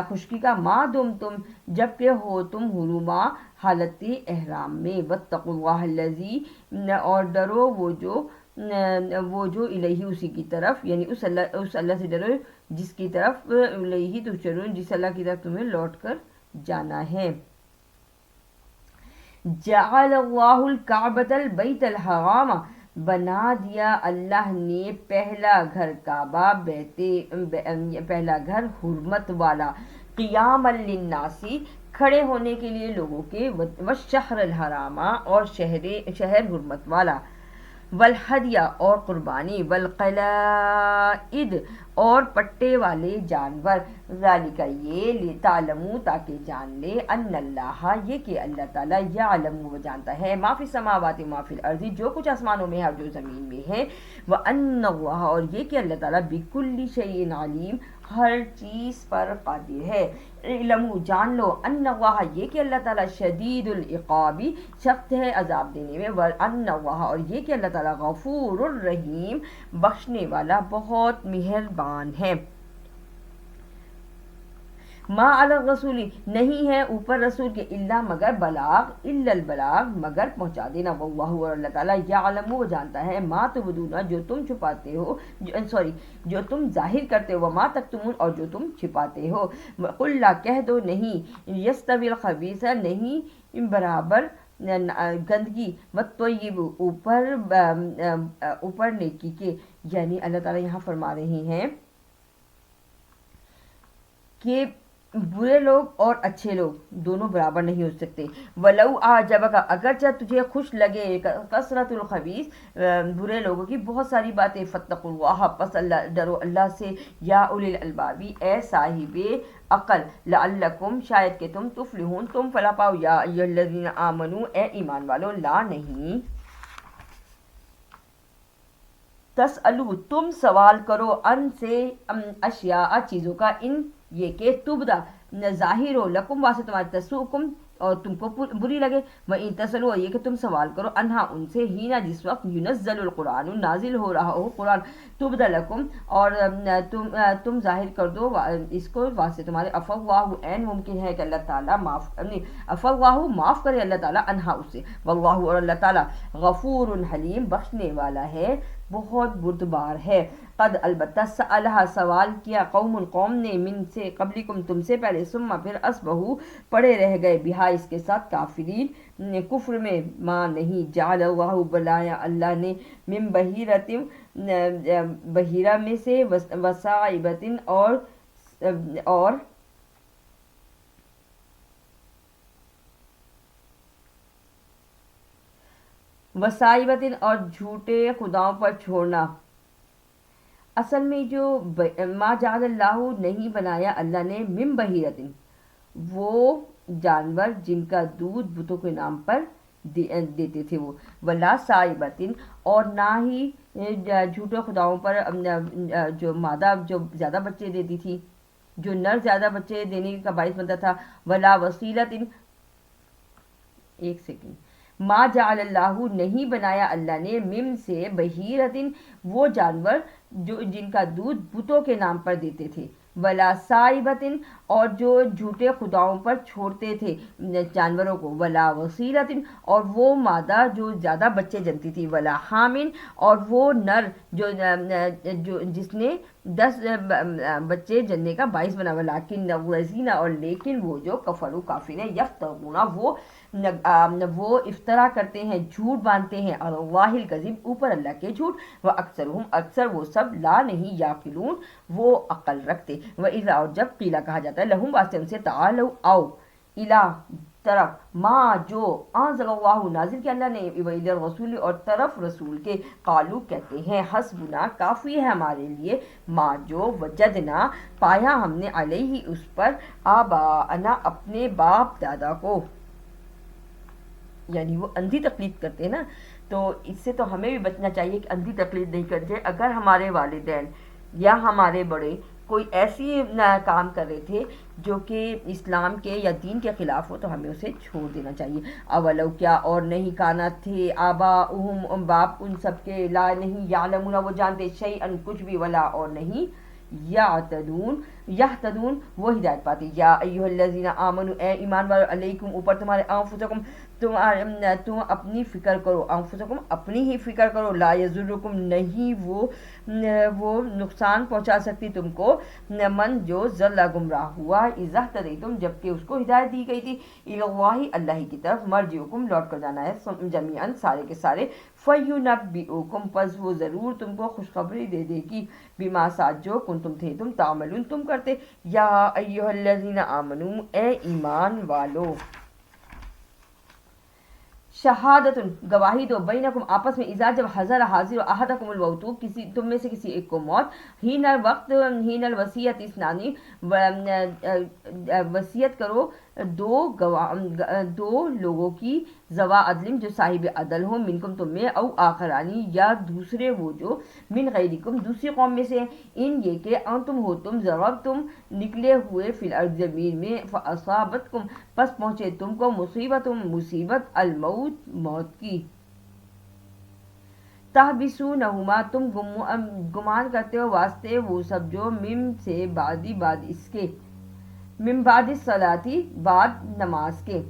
خشکی کا، ما دم تم جب کہ ہو تم حرما حالت احرام میں، واتقوا اللہ الذی اور ڈرو وہ جو الہی اسی کی طرف، یعنی اس اللہ سے ڈرو جس کی طرف الہی تحشرون جس اللہ کی طرف تمہیں لوٹ کر جانا ہے۔ جعل اللہ الکعبۃ البیت الحرام بنا دیا اللہ نے پہلا گھر کعبہ پہلا گھر حرمت والا، قیاما للناس کھڑے ہونے کے لیے لوگوں کے، والشہر الحرام اور شہر حرمت والا، والہدیہ اور قربانی، والقلائد اور پٹے والے جانور، ذالک یہ لتعلموا تاکہ جان لے، ان اللہ یہ کہ اللہ تعالیٰ یعلم وہ جانتا ہے، ما فی السماوات ما فی الارض جو کچھ آسمانوں میں ہے اور جو زمین میں ہے، وان اللہ اور یہ کہ اللہ تعالیٰ بکل شیء علیم ہر چیز پر قادر ہے، علموا جان لو، ان اللہ یہ کہ اللہ تعالیٰ شدید العقاب سخت ہے عذاب دینے میں، وان اللہ اور یہ کہ اللہ تعالیٰ غفور الرحیم بخشنے والا بہت مہربان ہے۔ ما علی الرسول نہیں ہے اوپر رسول کے، الا مگر بلاغ، الا البلاغ مگر پہنچا دینا، واللہ اور اللہ تعالیٰ یعلم وہ جانتا ہے، ما تبدون جو تم چھپاتے ہو، جو تم ظاہر کرتے ہو، وما تکتمون اور جو تم چھپاتے ہو، قل لا کہہ دو نہیں، یستوی الخبیث نہیں برابر گندگی، والطیب اوپر نیکی کے، یعنی اللہ تعالیٰ یہاں فرما رہے ہیں کہ برے لوگ اور اچھے لوگ دونوں برابر نہیں ہو سکتے، ولو اعجبک اگرچہ تجھے خوش لگے کثرت الخبیث برے لوگوں کی بہت ساری باتیں، فاتقوا اللہ پس اللہ ڈرو اللہ سے، یا اولی الالباب اے صاحب عقل، لعلکم شاید کہ تم تفلحون تم فلاح پاؤ، یا ایھا الذین آمنوا اے ایمان والو، لا نہیں تسألو تم سوال کرو، ان سے اشیاء چیزوں کا، ان یہ کہ تبدا ظاہر ہو، لکم واسطہ تمہارے، تسوکم اور تم کو بری لگے، وَإِن تسألوا یہ کہ تم سوال کرو، انہا ان سے، ہینا جس وقت ينزل القرآن نازل ہو رہا ہو قرآن، تبدا لکم اور تم ظاہر کر دو اس کو واسطے تمہارے، عفا اللہ این ممکن ہے کہ اللہ تعالیٰ عفا اللہ معاف کرے اللہ تعالیٰ، انہا اس سے، واللہ اور اللہ تعالیٰ غفور حلیم بخشنے والا ہے بہت بردبار ہے، قد البتہ سألہا سوال کیا، قوم نے، من سے قبلکم تم سے پہلے، ثم پھر اصبحوا پڑے رہ گئے، بہا اس کے ساتھ، کافرین کفر میں، ما نہیں، جعل اللہ بلایا اللہ نے، من بحیرت بحیرہ میں سے، وصائبۃ اور وصائبۃ اور جھوٹے خداؤں پر چھوڑنا، اصل میں جو ما جعل اللہ نہیں بنایا اللہ نے، من بحیرت وہ جانور جن کا دودھ بتوں کے نام پر دیتے تھے وہ، ولا صائبۃ اور نہ ہی جھوٹے خداؤں پر جو مادہ جو زیادہ بچے دیتی تھی، جو نر زیادہ بچے دینے کا باعث بنتا تھا، ولا وسیلۃ ایک سیکنڈ، ما جعل اللہ نہیں بنایا اللہ نے، مم سے بحیرت وہ جانور جو جن کا دودھ بتوں کے نام پر دیتے تھے، ولا صائبۃ اور جو جھوٹے خداؤں پر چھوڑتے تھے جانوروں کو، ولا وسیلۃ اور وہ مادہ جو زیادہ بچے جنتی تھی، ولا حامن اور وہ نر جو جس نے 10 بچے جننے کا باعث بنا، ولیکن الذین اور لیکن وہ جو کفروا کافر ہیں، یفترون وہ افطرا کرتے ہیں، جھوٹ باندھتے ہیں، اللہ الکذب اوپر اللہ کے جھوٹ، واکثرهم اکثر وہ سب لا نہیں یعقلون وہ عقل رکھتے، واذا اور جب قیلا کہا جاتا ہے لہم واسطے ان سے، تعالوا آؤ، الی طرف، ما جو انزل اللہ نازل کیا اللہ نے، وإلی الرسول اور طرف رسول کے، قالو کہتے ہیں، حسبنا کافی ہے ہمارے لیے، ما جو وجدنا پایا ہم نے، علیہ اس پر، آباءنا اپنے باپ دادا کو، یعنی وہ اندھی تقلید کرتے ہیں نا، تو اس سے تو ہمیں بھی بچنا چاہیے کہ اندھی تقلید نہیں کرتے، اگر ہمارے والدین یا ہمارے بڑے کوئی ایسی کام کر رہے تھے جو کہ اسلام کے یا دین کے خلاف ہو تو ہمیں اسے چھوڑ دینا چاہیے. اولو کیا اور نہیں کانا تھے آباؤہم باپ ان سب کے لا نہیں یعلمون وہ جانتے شیئن کچھ بھی ولا اور نہیں یہتدون وہ ہدایت پاتے. یا ایھا الذین آمنوا اے ایمان والو علیکم اوپر تمہارے انفسکم تم اپنی فکر کرو انفسکم اپنی ہی فکر کرو لا یضرکم نہیں وہ نقصان پہنچا سکتی تم کو من جو ضل گمراہ ہوا اذا اہتدیتم جبکہ اس کو ہدایت دی گئی تھی الی اللہ اللہ کی طرف مرجعکم لوٹ کر جانا ہے جمیعا سارے کے سارے فینبئکم پس وہ ضرور تم کو خوشخبری دے دے گی بما ساتھ جو کنتم تھے تم تعملون تم کرتے. یا ایھا الذین آمنوا اے ایمان والو شہادت گواہی دو بینکم آپس میں اذا جب حضر حاضر و احدکم الموت کسی تم میں سے کسی ایک کو موت حین الوصیت اسنانی وصیت کرو دو لوگوں کی ذوا عدل جو صاحب عدل ہو منکم تم میں او آخرانی یا دوسرے وہ جو من غیرکم دوسری قوم میں سے ان یہ کہ انتم ہو تم ضربتم نکلے ہوئے فی الارض زمین میں فاصابتکم پس پہنچے تم کو مصیبت الموت موت کی تحبسونہما تم گمان کرتے ہو واسطے وہ سب جو بعد اس کے من بعد الصلاۃ بعد نماز کے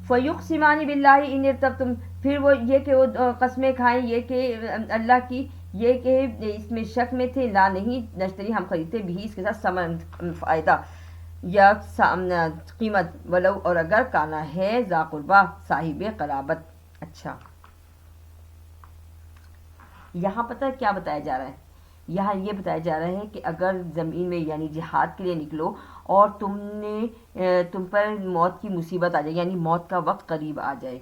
فیقسمان باللہ ان ارتبتم پھر وہ یہ کہ وہ قسمیں کھائیں یہ کہ اللہ کی یہ کہ اس میں شک میں تھے لا نہیں نشتری ہم خریدتے بھی اس کے ساتھ ثمن فائدہ یا قیمت ولو اور اگر کانا ہے ذا قربا صاحب قرابت. اچھا یہاں پتہ کیا بتایا جا رہا ہے؟ یہاں یہ بتایا جا رہا ہے کہ اگر زمین میں یعنی جہاد کے لیے نکلو اور تم پر موت کی مصیبت آ جائے یعنی موت کا وقت قریب آ جائے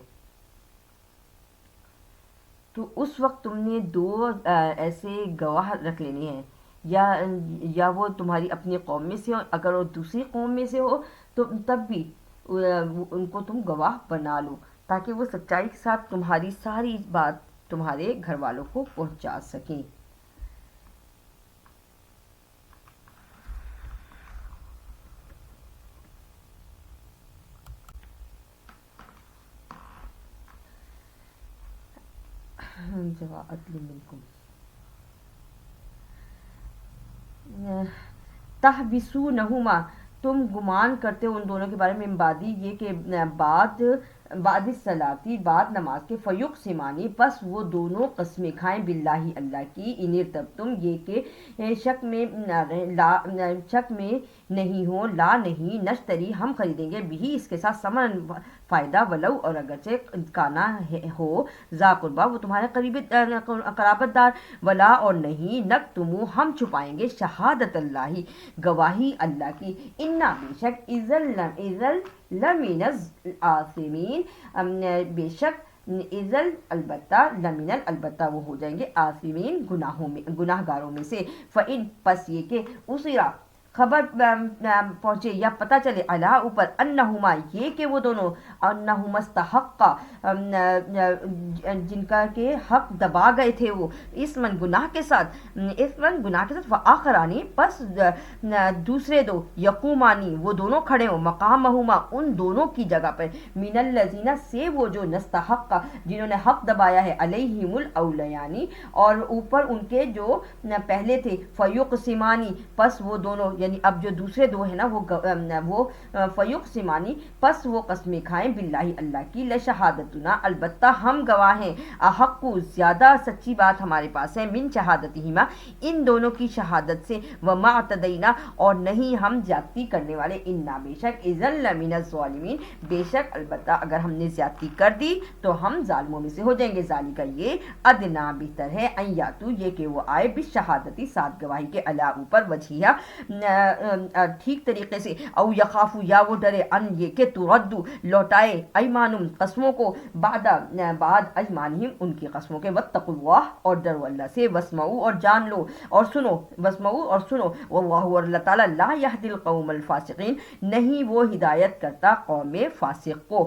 تو اس وقت تم نے دو ایسے گواہ رکھ لینے ہیں یا وہ تمہاری اپنی قوم میں سے ہو اگر وہ دوسری قوم میں سے ہو تو تب بھی ان کو تم گواہ بنا لو تاکہ وہ سچائی کے ساتھ تمہاری ساری بات تمہارے گھر والوں کو پہنچا سکیں. تحبسونہما تم گمان کرتے ہو ان دونوں کے بارے میں بعدی یہ کہ بعد الصلاۃ بعد نماز کے فیقسمانی پس وہ دونوں قسمیں کھائیں باللہ اللہ کی ان ارتبتم یہ کہ شک میں نہیں ہو لا نہیں نشتری ہم خریدیں گے بھی اس کے ساتھ ثمن فائدہ ولو اور اگرچہ کانا ہو ذا قربا وہ تمہارے قرابت دار ولا اور نہیں نکتمو ہم چھپائیں گے شہادت اللہ گواہی اللہ کی انا بے شک اذل لمن الآثمین بے شک اذل البتہ وہ ہو جائیں گے آثمین گناہ گاروں میں سے. فإن پس یہ کہ اسرا خبر پہنچے یا پتہ چلے علا اوپر انہما یہ کہ وہ دونوں انہما استحقا جن کا کہ حق دبا گئے تھے وہ اسمن گناہ کے ساتھ فآخرانی پس دوسرے دو یقومانی وہ دونوں کھڑے ہوں مقامہما ان دونوں کی جگہ پر من الذین سے وہ جو نستحقا جنہوں نے حق دبایا ہے علیہم الاولیانی اور اوپر ان کے جو پہلے تھے فیقسمانی پس وہ دونوں یعنی اب جو دوسرے دو ہیں نا وہ فیقسمانی پس وہ قسمیں کھائیں باللہ اللہ کی لشہادتنا البتہ ہم گواہ ہیں احق زیادہ سچی بات ہمارے پاس ہے من شہادتہما ان دونوں کی شہادت سے وما اعتدینا اور نہیں ہم زیادتی کرنے والے انا بے شک اذن لمن الظالمین بے شک البتہ اگر ہم نے زیادتی کر دی تو ہم ظالموں میں سے ہو جائیں گے. ذالک یہ ادنا بہتر ہے ان یاتو یہ کہ وہ آئے بالشہادتی ساتھ گواہی کے علا اوپر وجہیہ ٹھیک طریقے سے او یخافو یا وہ ڈرے ان یہ کہ تردو لوٹائے ایمانم قسموں کو بعد ایمانہم ان کی قسموں کے واتقوا اللہ اور ڈرو اللہ سے واسمعوا اور جان لو اور سنو واسمعوا اور سنو واللہ اور اللہ تعالیٰ لا یہدی القوم الفاسقین نہیں وہ ہدایت کرتا قوم فاسق کو.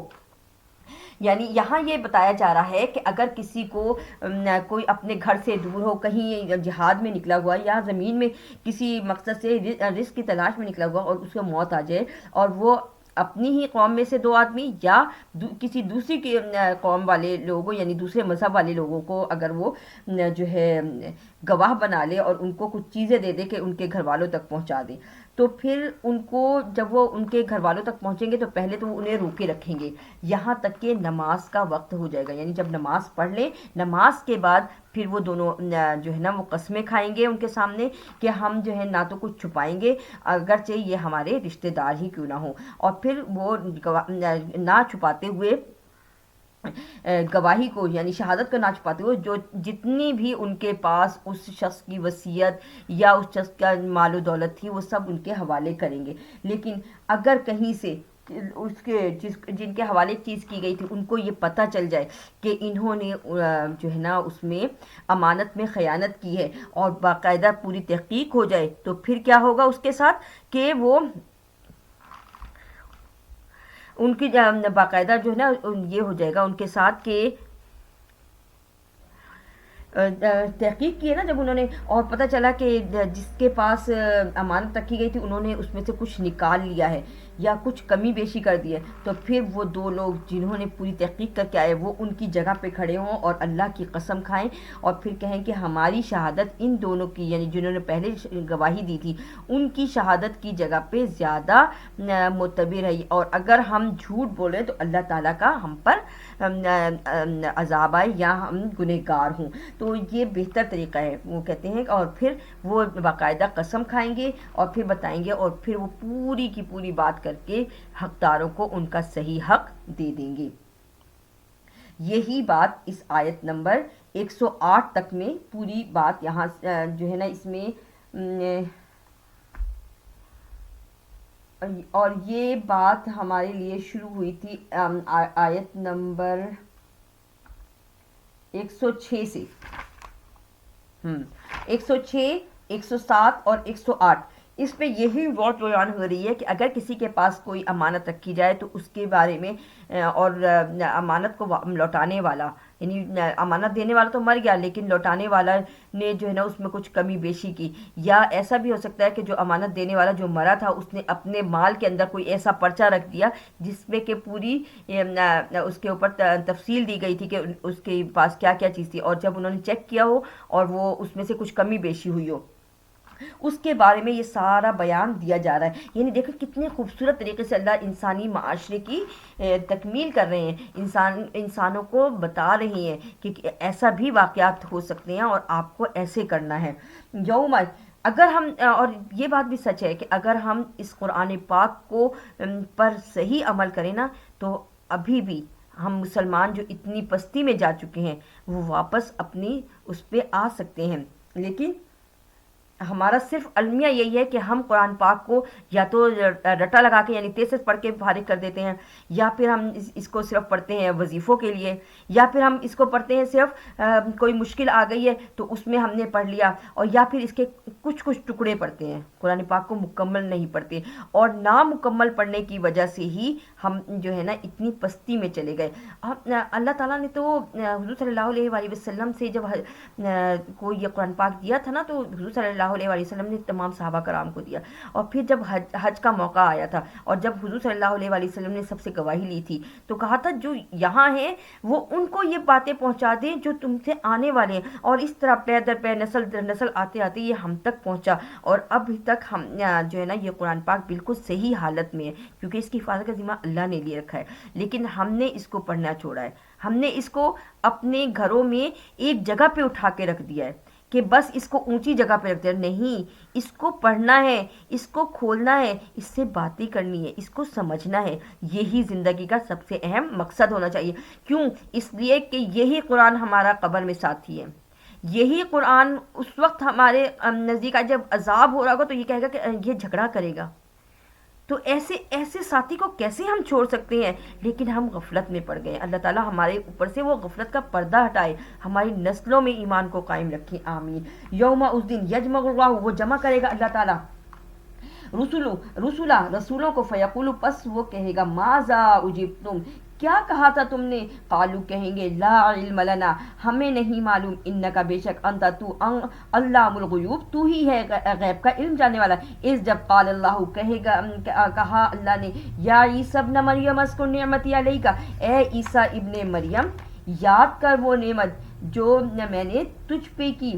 یعنی یہاں یہ بتایا جا رہا ہے کہ اگر کسی کو کوئی اپنے گھر سے دور ہو، کہیں جہاد میں نکلا ہوا یا زمین میں کسی مقصد سے رزق کی تلاش میں نکلا ہوا اور اس کو موت آ جائے، اور وہ اپنی ہی قوم میں سے دو آدمی یا کسی دوسری کی قوم والے لوگوں یعنی دوسرے مذہب والے لوگوں کو اگر وہ جو ہے گواہ بنا لے اور ان کو کچھ چیزیں دے دے کہ ان کے گھر والوں تک پہنچا دے، تو پھر ان کو جب وہ ان کے گھر والوں تک پہنچیں گے تو پہلے تو وہ انہیں روکے رکھیں گے یہاں تک کہ نماز کا وقت ہو جائے گا، یعنی جب نماز پڑھ لیں، نماز کے بعد پھر وہ دونوں جو ہے نا وہ قسمیں کھائیں گے ان کے سامنے کہ ہم جو ہے نہ تو کچھ چھپائیں گے اگرچہ یہ ہمارے رشتہ دار ہی کیوں نہ ہوں، اور پھر وہ نہ چھپاتے ہوئے گواہی کو یعنی شہادت کو نہ چھپاتے ہوئے جو جتنی بھی ان کے پاس اس شخص کی وصیت یا اس شخص کا مال و دولت تھی وہ سب ان کے حوالے کریں گے۔ لیکن اگر کہیں سے اس کے جن کے حوالے چیز کی گئی تھی ان کو یہ پتہ چل جائے کہ انہوں نے جو ہے نا اس میں امانت میں خیانت کی ہے اور باقاعدہ پوری تحقیق ہو جائے، تو پھر کیا ہوگا اس کے ساتھ کہ وہ ان کی باقاعدہ جو ہے نا یہ ہو جائے گا ان کے ساتھ کہ تحقیق کی ہے نا جب انہوں نے، اور پتہ چلا کہ جس کے پاس امانت رکھی گئی تھی انہوں نے اس میں سے کچھ نکال لیا ہے یا کچھ کمی بیشی کر دی ہے، تو پھر وہ دو لوگ جنہوں نے پوری تحقیق کر کے آئے وہ ان کی جگہ پہ کھڑے ہوں اور اللہ کی قسم کھائیں اور پھر کہیں کہ ہماری شہادت ان دونوں کی یعنی جنہوں نے پہلے گواہی دی تھی ان کی شہادت کی جگہ پہ زیادہ معتبر ہے، اور اگر ہم جھوٹ بولیں تو اللہ تعالیٰ کا ہم پر عذاب آئے یا ہم گنہگار ہوں، تو یہ بہتر طریقہ ہے۔ وہ کہتے ہیں اور پھر وہ باقاعدہ قسم کھائیں گے اور پھر بتائیں گے اور پھر وہ پوری کی پوری بات کر کے حقداروں کو ان کا صحیح حق دے دیں گے۔ یہی بات اس آیت نمبر 108 تک میں پوری بات یہاں جو ہے نا اس میں اور یہ بات ہمارے لیے شروع ہوئی تھی آیت نمبر 106 سے 106 107 اور 108 اس پہ یہی بات بیان ہو رہی ہے کہ اگر کسی کے پاس کوئی امانت رکھی جائے تو اس کے بارے میں اور امانت کو لوٹانے والا یعنی امانت دینے والا تو مر گیا لیکن لوٹانے والا نے جو ہے نا اس میں کچھ کمی بیشی کی، یا ایسا بھی ہو سکتا ہے کہ جو امانت دینے والا جو مرا تھا اس نے اپنے مال کے اندر کوئی ایسا پرچہ رکھ دیا جس میں کہ پوری اس کے اوپر تفصیل دی گئی تھی کہ اس کے پاس کیا کیا چیز تھی، اور جب انہوں نے چیک کیا ہو اور وہ اس میں سے کچھ کمی بیشی ہوئی ہو اس کے بارے میں یہ سارا بیان دیا جا رہا ہے۔ یعنی دیکھو کتنے خوبصورت طریقے سے اللہ انسانی معاشرے کی تکمیل کر رہے ہیں، انسانوں کو بتا رہے ہیں کہ ایسا بھی واقعات ہو سکتے ہیں اور آپ کو ایسے کرنا ہے۔ یوم اگر ہم اور یہ بات بھی سچ ہے کہ اگر ہم اس قرآن پاک کو پر صحیح عمل کریں نا تو ابھی بھی ہم مسلمان جو اتنی پستی میں جا چکے ہیں وہ واپس اپنی اس پہ آ سکتے ہیں، لیکن ہمارا صرف المیہ یہی ہے کہ ہم قرآن پاک کو یا تو رٹا لگا کے یعنی تیز سے پڑھ کے فارغ کر دیتے ہیں، یا پھر ہم اس کو صرف پڑھتے ہیں وظیفوں کے لیے، یا پھر ہم اس کو پڑھتے ہیں صرف کوئی مشکل آ گئی ہے تو اس میں ہم نے پڑھ لیا، اور یا پھر اس کے کچھ ٹکڑے پڑھتے ہیں، قرآن پاک کو مکمل نہیں پڑھتے، اور نامکمل پڑھنے کی وجہ سے ہی ہم جو ہے نا اتنی پستی میں چلے گئے۔ اللہ تعالیٰ نے تو حضور صلی اللہ علیہ وآلہ وسلم سے جب کو یہ قرآن پاک دیا تھا نا تو حضور صلی اللہ علیہ وآلہ وسلم نے تمام صحابہ کرام کو دیا، اور پھر جب حج کا موقع آیا تھا اور جب حضور صلی اللہ علیہ وآلہ وسلم نے سب سے گواہی لی تھی تو کہا تھا جو یہاں ہیں وہ ان کو یہ باتیں پہنچا دیں جو تم سے آنے والے ہیں، اور اس طرح پیر در پیر نسل در نسل آتے آتے یہ ہم تک پہنچا، اور ابھی تک ہم جو ہے نا یہ قرآن پاک بالکل صحیح حالت میں ہے کیونکہ اس کی حفاظت کا ذمہ اللہ نے لیے رکھا ہے، لیکن ہم نے اس کو پڑھنا چھوڑا ہے، ہم نے اس کو اپنے گھروں میں ایک جگہ پہ اٹھا کے رکھ دیا ہے کہ بس اس کو اونچی جگہ پہ رکھ دیا، نہیں، اس کو پڑھنا ہے، اس کو کھولنا ہے، اس سے باتیں کرنی ہے، اس کو سمجھنا ہے، یہی زندگی کا سب سے اہم مقصد ہونا چاہیے۔ کیوں؟ اس لیے کہ یہی قرآن ہمارا قبر میں ساتھی ہے، یہی قرآن اس وقت ہمارے نزدیک جب عذاب ہو رہا ہوگا تو یہ کہے گا کہ یہ جھگڑا کرے گا، تو ایسے ساتھی کو کیسے ہم چھوڑ سکتے ہیں؟ لیکن ہم غفلت میں پڑ گئے۔ اللہ تعالیٰ ہمارے اوپر سے وہ غفلت کا پردہ ہٹائے، ہماری نسلوں میں ایمان کو قائم رکھے، آمین۔ یوم اس دن یجمع اللہ، وہ جمع کرے گا اللہ تعالیٰ رسولوں کو، فیقولو، پس وہ کہے گا ماذا اجبتم، کیا کہا تھا تم نے؟ قالو کہیں گے لا علم لنا ہمیں نہیں معلوم، انکا بے شک انت تو علام الغیوب تو ہی ہے غیب کا علم جاننے والا۔ اس جب قال اللہ کہے گا کہا اللہ نے یا عیسی ابن مریم اذکر نعمتی علیکا، اے عیسیٰ ابن مریم یاد کر وہ نعمت جو میں نے تجھ پہ کی،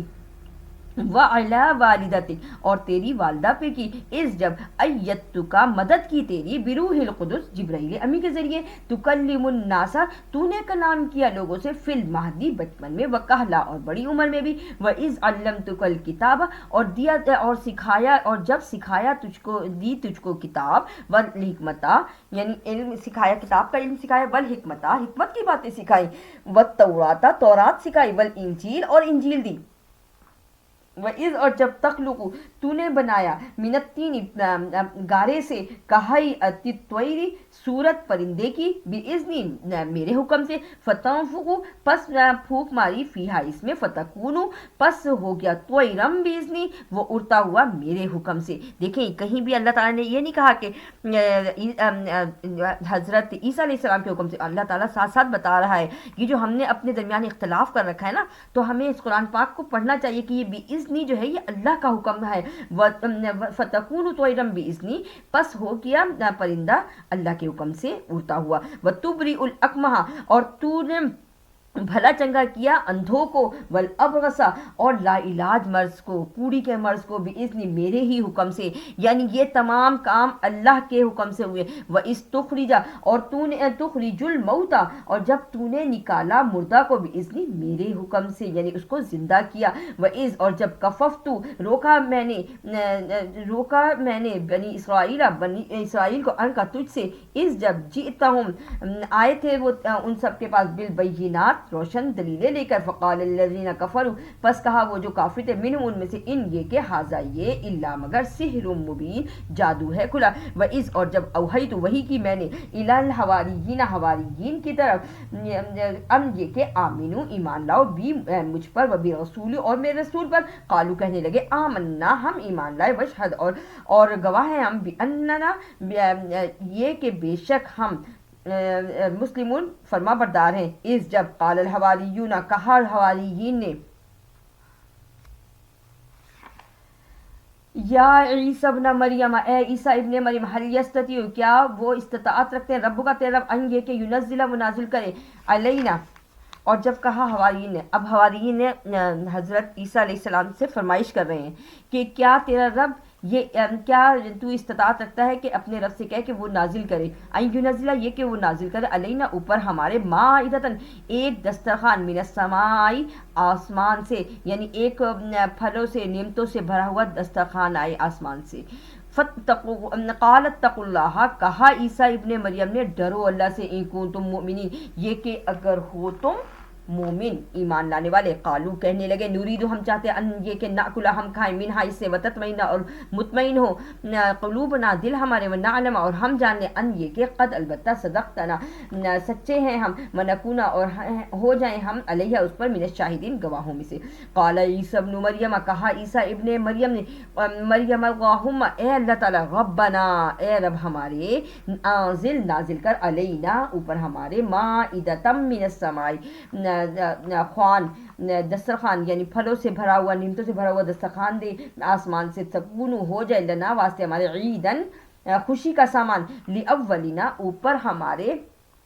وعلی والدتک اور تیری والدہ پہ کی، اس جب ایتک مدد کی تیری بروح القدس جبرائیل امی کے ذریعے، تکلم الناس تو نے کلام کیا لوگوں سے، فی المہدی بچپن میں، وکہلا اور بڑی عمر میں بھی، وَإِذْ عَلَّمْتُكَ الْكِتَابَ اور دیا اور سکھایا اور جب سکھایا تجھ کو دی تجھ کو کتاب، والحکمتا یعنی علم سکھایا، کتاب کا علم سکھایا، والحکمتا حکمت کی باتیں سکھائی، والتوراۃ تورات سکھائی، والانجیل اور انجیل دی، وَإِذْ اور جب تخلق تو نے بنایا، من الطین گارے سے، کہیئۃ الطیر صورت پرندے کی، بِإِذْنی میرے حکم سے، فتنفخ پس پھونک ماری، فیہا اس میں، فتکون پس ہو گیا، طیرم بِإِذْنی وہ اڑتا ہوا میرے حکم سے۔ دیکھیں کہیں بھی اللہ تعالیٰ نے یہ نہیں کہا کہ حضرت عیسیٰ علیہ السلام کے حکم سے، اللہ تعالیٰ ساتھ ساتھ بتا رہا ہے یہ جو ہم نے اپنے درمیان اختلاف کر رکھا ہے نا، تو ہمیں اس قرآن پاک کو پڑھنا چاہیے کہ یہ بِإِذْنی جو ہے یہ اللہ کا حکم ہے، فَتَكُونُ طَيْرًا بِإِذْنِی پس ہو گیا پرندہ اللہ کے حکم سے اڑتا ہوا، وَتُبْرِئُ الْأَكْمَحَ اور تو نے بھلا چنگا کیا اندھوں کو، والابرص اور لا علاج مرض کو، کوڑی کے مرض کو، باذن میرے ہی حکم سے، یعنی یہ تمام کام اللہ کے حکم سے ہوئے، وَإِذْ تُخْرِجَ اور تو نے تخرج الموتى اور جب تو نے نکالا مردہ کو، باذن میرے حکم سے یعنی اس کو زندہ کیا، وَإِذْ اور جب کففت روکا میں نے بنی اسرائیل کو ان کا تجھ سے، اس جب جئتہم آئے تھے وہ ان سب کے پاس بالبینات روشن دلیلیں لے کر، فقال الذین کفروا پس کہا وہ جو کافر تھے، منہم ان میں سے، ان یہ کہ ھذا یہ الا مگر سحر مبین جادو ہے کھلا، وَإِذْ اور جب اوحیت وحی کی میں نے الی الحواریین حواریین کی طرف، ان یہ کہ آمنو ایمان لاؤ بھی مجھ پر، و برسول اور میرے رسول پر، قالو کہنے لگے آمنا ہم ایمان لائے، وشہد اور گواہ ہیں ہم باننا یہ کہ بے شک ہم مسلمون فرما بردار ہیں، اس جب قال الحواریون کہا حواریین نے یا عیسی ابن مریم اے عیسیٰ ابن مریم، حل یستطیع کیا وہ استطاعت رکھتے ہیں، رب کا تیرا رب، ان یہ کہ ینزل وہ نازل کرے، علینا اور جب کہا حواریین نے، اب حواریین نے حضرت عیسیٰ علیہ السلام سے فرمائش کر رہے ہیں کہ کیا تیرا رب یہ کیا تو استطاعت رکھتا ہے کہ اپنے رب سے کہے کہ وہ نازل کرے، این ینزلہ یہ کہ وہ نازل کرے، علینا اوپر ہمارے، مائدتن ایک دسترخوان، من السماء آسمان سے، یعنی ایک پھلوں سے نعمتوں سے بھرا ہوا دسترخوان آئے آسمان سے، قالت اتقوا اللہ کہا عیسیٰ ابن مریم نے ڈرو اللہ سے، ان کنتم مؤمنین یہ کہ اگر ہو تم مومن ایمان لانے والے، قالو کہنے لگے نوریدو ہم چاہتے ان یہ کہ ناکلا ہم کھائیں، منہا اس سے، وتطمئن اور مطمئن ہو قلوبنا دل ہمارے، ونعلم اور ہم جان لیں ان یہ کہ قد البتہ صدقتنا سچے ہیں ہم، ونکونا اور ہو جائیں ہم علیہ اس پر من الشاہدین گواہوں میں سے، قال عیسی ابن مریم کہا عیسیٰ ابن مریم نے، مریم اللہم اے اللہ تعالی، ربنا اے رب ہمارے، انزل نازل کر، علینا اوپر ہمارے، مائدۃ من السماء خوان دسترخوان یعنی پھلوں سے بھرا ہوا نعمتوں سے بھرا ہوا دسترخوان دے آسمان سے، تکون ہو جائے لنا واسطے ہمارے، عیدن خوشی کا سامان، لاولینا اوپر ہمارے،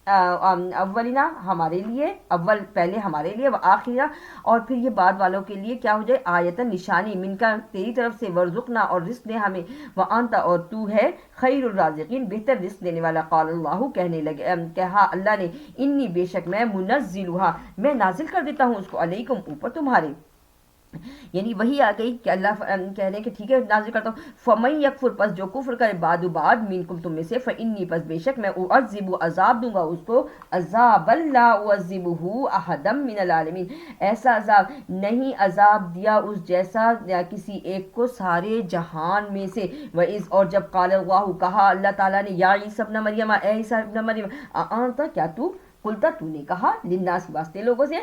اولینا ہمارے لیے، اول پہلے ہمارے لیے، وآخرہ اور پھر یہ بعد والوں کے لیے کیا ہو جائے، آیتن نشانی، من کا تیری طرف سے، ورزقنا اور رزق دے ہمیں، وانت اور تو ہے خیر الرازقین بہتر رزق دینے والا، قال اللہ کہنے لگے کہا اللہ نے، انی بے شک میں، منزلھا میں نازل کر دیتا ہوں اس کو، علیکم اوپر تمہارے، یعنی وہی آ گئی کہ اللہ کہہ رہے ہیں کہ ٹھیک ہے نازل کرتا ہوں، فمن یکفر پس جو کفر کرے، بعد منکم تم میں سے، فانی پس بے شک میں، اعذب عذاب دوں گا اس کو، عذاب لا اعذبہ احدا من العالمین ایسا عذاب نہیں عذاب دیا اس جیسا کسی ایک کو سارے جہان میں سے، وَإِذْ اور جب قال اللہ کہا اللہ تعالیٰ نے، یا عیسی ابن مریم اے عیسی ابن مریم، انت کیا تو قلتا تو نے کہا، للناس واسطے لوگوں سے،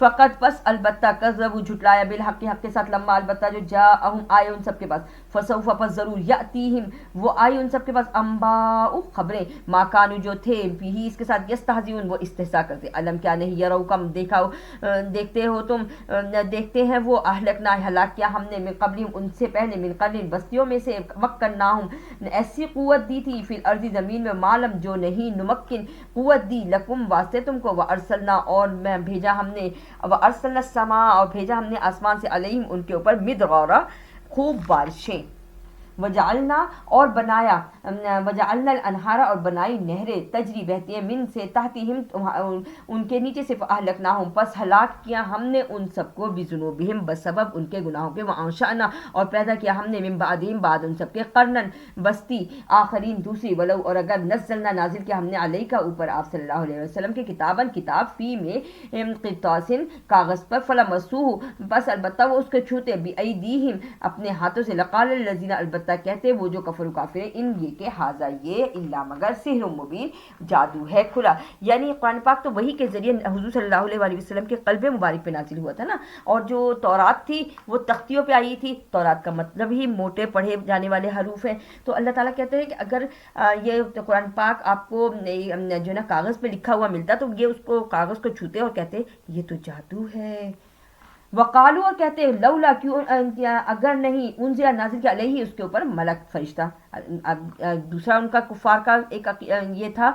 فقط پس البتہ کذبوا جھٹلایا بالحق حق کے ساتھ لما البتہ جو جاءہم آئے ان سب کے پاس فسوف پس ضرور یاتیہم وہ آئے ان سب کے پاس انباء خبریں ما کانوا جو تھے بھی اس کے ساتھ یستہزئون وہ استہزاء کرتے علم کیا نہیں یرو کم دیکھتے ہو تم دیکھتے ہیں وہ اہلکنا ہلاک کیا ہم نے من قبلہم ان سے پہلے من قرن بستیوں میں سے مکناہم ایسی قوت دی تھی فی الارض زمین میں معلوم جو نہیں نمکن قوت دی لکم واسطے تم کو وارسلنا اور میں بھیجا ہم نے وارسلنا السماء اور بھیجا ہم نے آسمان سے علیہم ان کے اوپر مدرارا خوب بارشیں وجعلنا اور بنایا وجعلنا الانہار اور بنائی نہریں تجری بہتی ہیں من سے تحتہم ان کے نیچے سے فاہلکناہم پس ہلاک کیا ہم نے ان سب کو بذنوبہم بسبب ان کے گناہوں کے وانشأنا اور پیدا کیا ہم نے من بعدہم بعد ان سب کے قرنن بستی آخرین دوسری ولو اور اگر نزلنا نازل کیا ہم نے علیکہ اوپر آپ صلی اللہ علیہ وسلم کے کتاباً کتاب فی میں قرطاسن کاغذ پر فلمسوہ بس البتہ وہ اس کے چھوتے بأیدیہم اپنے ہاتھوں سے لقال الذین البتہ کہتے وہ جو کفر و کافر ہیں ان یہ کہ حاضر یہ الا مگر سحر مبین جادو ہے کھلا یعنی قرآن پاک تو وہی کے ذریعے حضور صلی اللہ علیہ وآلہ وسلم کے قلب مبارک پہ نازل ہوا تھا نا اور جو تورات تھی وہ تختیوں پہ آئی تھی تورات کا مطلب ہی موٹے پڑھے جانے والے حروف ہیں تو اللہ تعالیٰ کہتے ہیں کہ اگر یہ قرآن پاک آپ کو جو نا کاغذ پہ لکھا ہوا ملتا تو یہ اس کو کاغذ کو چھوتے اور کہتے یہ تو جادو ہے وقالو اور کہتے لولا کیوں اگر نہیں انزل نازل کیا علیہ اس کے اوپر ملک فرشتہ دوسرا ان کا کفار کا ایک یہ تھا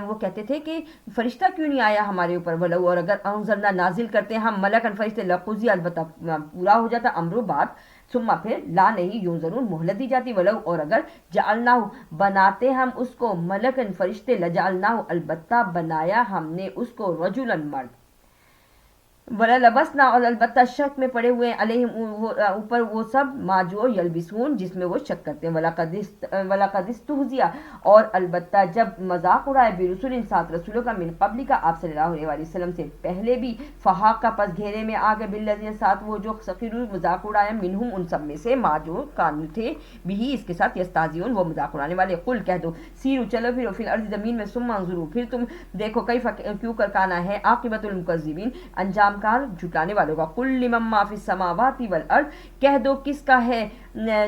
وہ کہتے تھے کہ فرشتہ کیوں نہیں آیا ہمارے اوپر ولو اور اگر انزلنا نازل کرتے ہم ملکن فرشتے لقضی البتہ پورا ہو جاتا امرو بات ثم پھر لا نہیں یوں ضرور مہلت دی جاتی ولو اور اگر جعلناہ بناتے ہم اس کو ملکن فرشتے لجعلناہ البتہ بنایا ہم نے اس کو رجلن مرد ولا لبسنا اور البتہ شک میں پڑے ہوئے علیہم اوپر وہ سب ما جو یلبسون جس میں وہ شک کرتے ہیں وَلَقَدِ اسْتُهْزِئَ اور البتہ جب مذاق اڑائے برسول سات رسولوں کا من قبل کا آپ صلی اللہ علیہ وسلم سے پہلے بھی فحاق کا پس گھیرے میں آگے بالذین ساتھ وہ جو سخروا مذاق اڑائے منہم ان سب میں سے ما جو کانو تھے بھی اس کے ساتھ یستہزئون وہ مذاق اڑانے والے قل کہہ دو سیرو چلو پھرو فی الارض زمین میں ثم انظروا پھر تم دیکھو کیف کیوں کر کانا ہے عاقبۃ المکذبین انجام کار جھٹلانے والوں کا قل لمن ما فی السماوات والارض کہہ دو کس کا ہے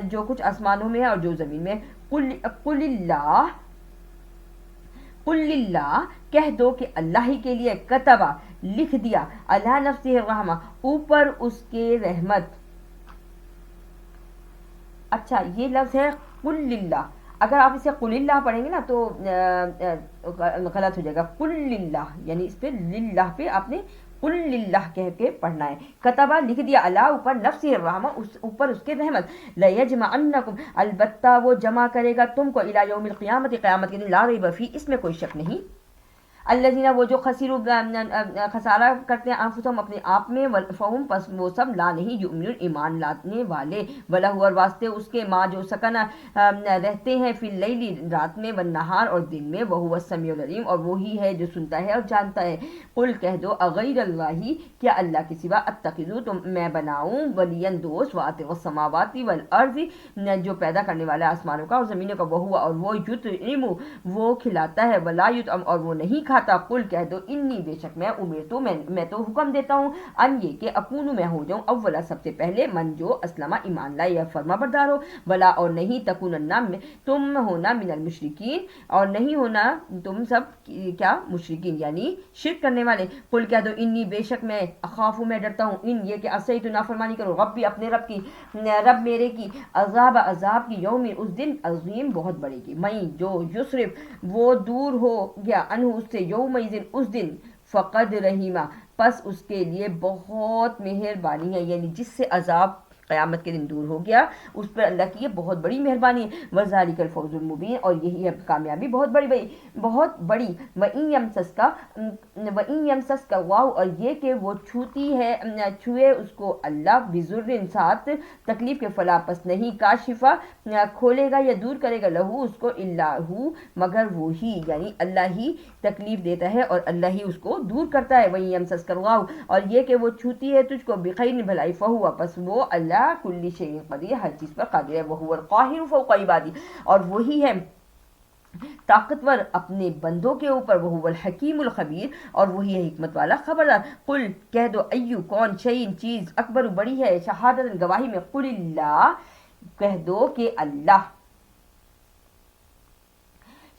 جو کچھ آسمانوں میں ہے اور جو زمین میں قل اللہ کہہ دو کہ اللہ ہی کے لیے کتبہ لکھ دیا علی نفسہ الرحمہ اوپر اس کے رحمت اچھا یہ لفظ ہے قل للہ اگر آپ اسے قل اللہ پڑھیں گے نا تو غلط ہو جائے گا قل للہ یعنی اس پہ للہ پہ آپ نے قل للہ کہہ کے پڑھنا ہے کتبہ لکھ دیا اللہ اوپر نفسہ الرحمہ اوپر اس کے رحمت لیجمعنکم البتہ وہ جمع کرے گا تم کو الی یوم القیامت قیامت کے دن لا ریب فیہ اس میں کوئی شک نہیں الذین وہ جو خسارہ کرتے ہیں انفسہم اپنے آپ میں فہم پس وہ سب لا نہیں یؤمنون ایمان لانے والے ولہ اور واسطے اس کے ما جو سکن رہتے ہیں فی اللیل رات میں والنہار اور دن میں وہو السمیع العلیم اور وہی ہے جو سنتا ہے اور جانتا ہے قل کہہ دو اغیر اللہ کیا اللہ کے سوا اتخذو تم میں بناؤں ولین دوست واطع السماوات والارض جو پیدا کرنے والا آسمانوں کا اور زمینوں کا وہو اور وہ یطعم وہ کھلاتا ہے ولا یطعم اور وہ نہیں کھاتا قل کہہ دو انی بے شک میں امرتو میں تو حکم دیتا ہوں ان یہ کہ اکونو میں ہو جاؤں اولا سب سے پہلے من جو اسلمہ ایمان لائے یا فرما بردار ہو ولا اور نہیں تکونن تم ہونا من المشرکین اور نہیں ہونا تم سب کیا مشرکین یعنی شرک کرنے والے قل کہہ دو انی بے شک میں اخافو میں ڈرتا ہوں ان یہ کہ عصیت نافرمانی کرو ربی اپنے رب کی رب میرے کی عذاب کی یوم اس دن عظیم بہت بڑے کی میں جو یسرف وہ دور ہو گیا انہو اس سے یومئذ اس دن فقد رحیمہ پس اس کے لیے بہت مہربانی ہے یعنی جس سے عذاب قیامت کے دن دور ہو گیا اس پر اللہ کی یہ بہت بڑی مہربانی ہے وذالک الفوز المبین اور یہی ہے کامیابی بہت بڑی وَإِن يَمْسَسْكَ واو اور یہ کہ وہ چھوئے اس کو اللہ بِذُرٍ ساتھ تکلیف کے فلا پس نہیں کاشفہ کھولے گا یا دور کرے گا لہو اس کو اللہ مگر وہی یعنی اللہ ہی تکلیف دیتا ہے اور اللہ ہی اس کو دور کرتا ہے وَإِن يَمْسَسْكَ واو اور یہ کہ وہ چھوتی ہے تجھ کو بخیر بھلائی فہو پس وہ اللہ کل شیء قدیر ہر چیز پر قادر ہے وہو القاہر فوق عبادی اور وہی ہے طاقتور اپنے بندوں کے اوپر، وہ الحکیم الخبیر، اور وہی ہے حکمت والا خبردار۔ قل کہہ دو، ایو کون، شیئن چیز، اکبر بڑی ہے، شہادت گواہی میں، قل اللہ کہہ دو کہ اللہ،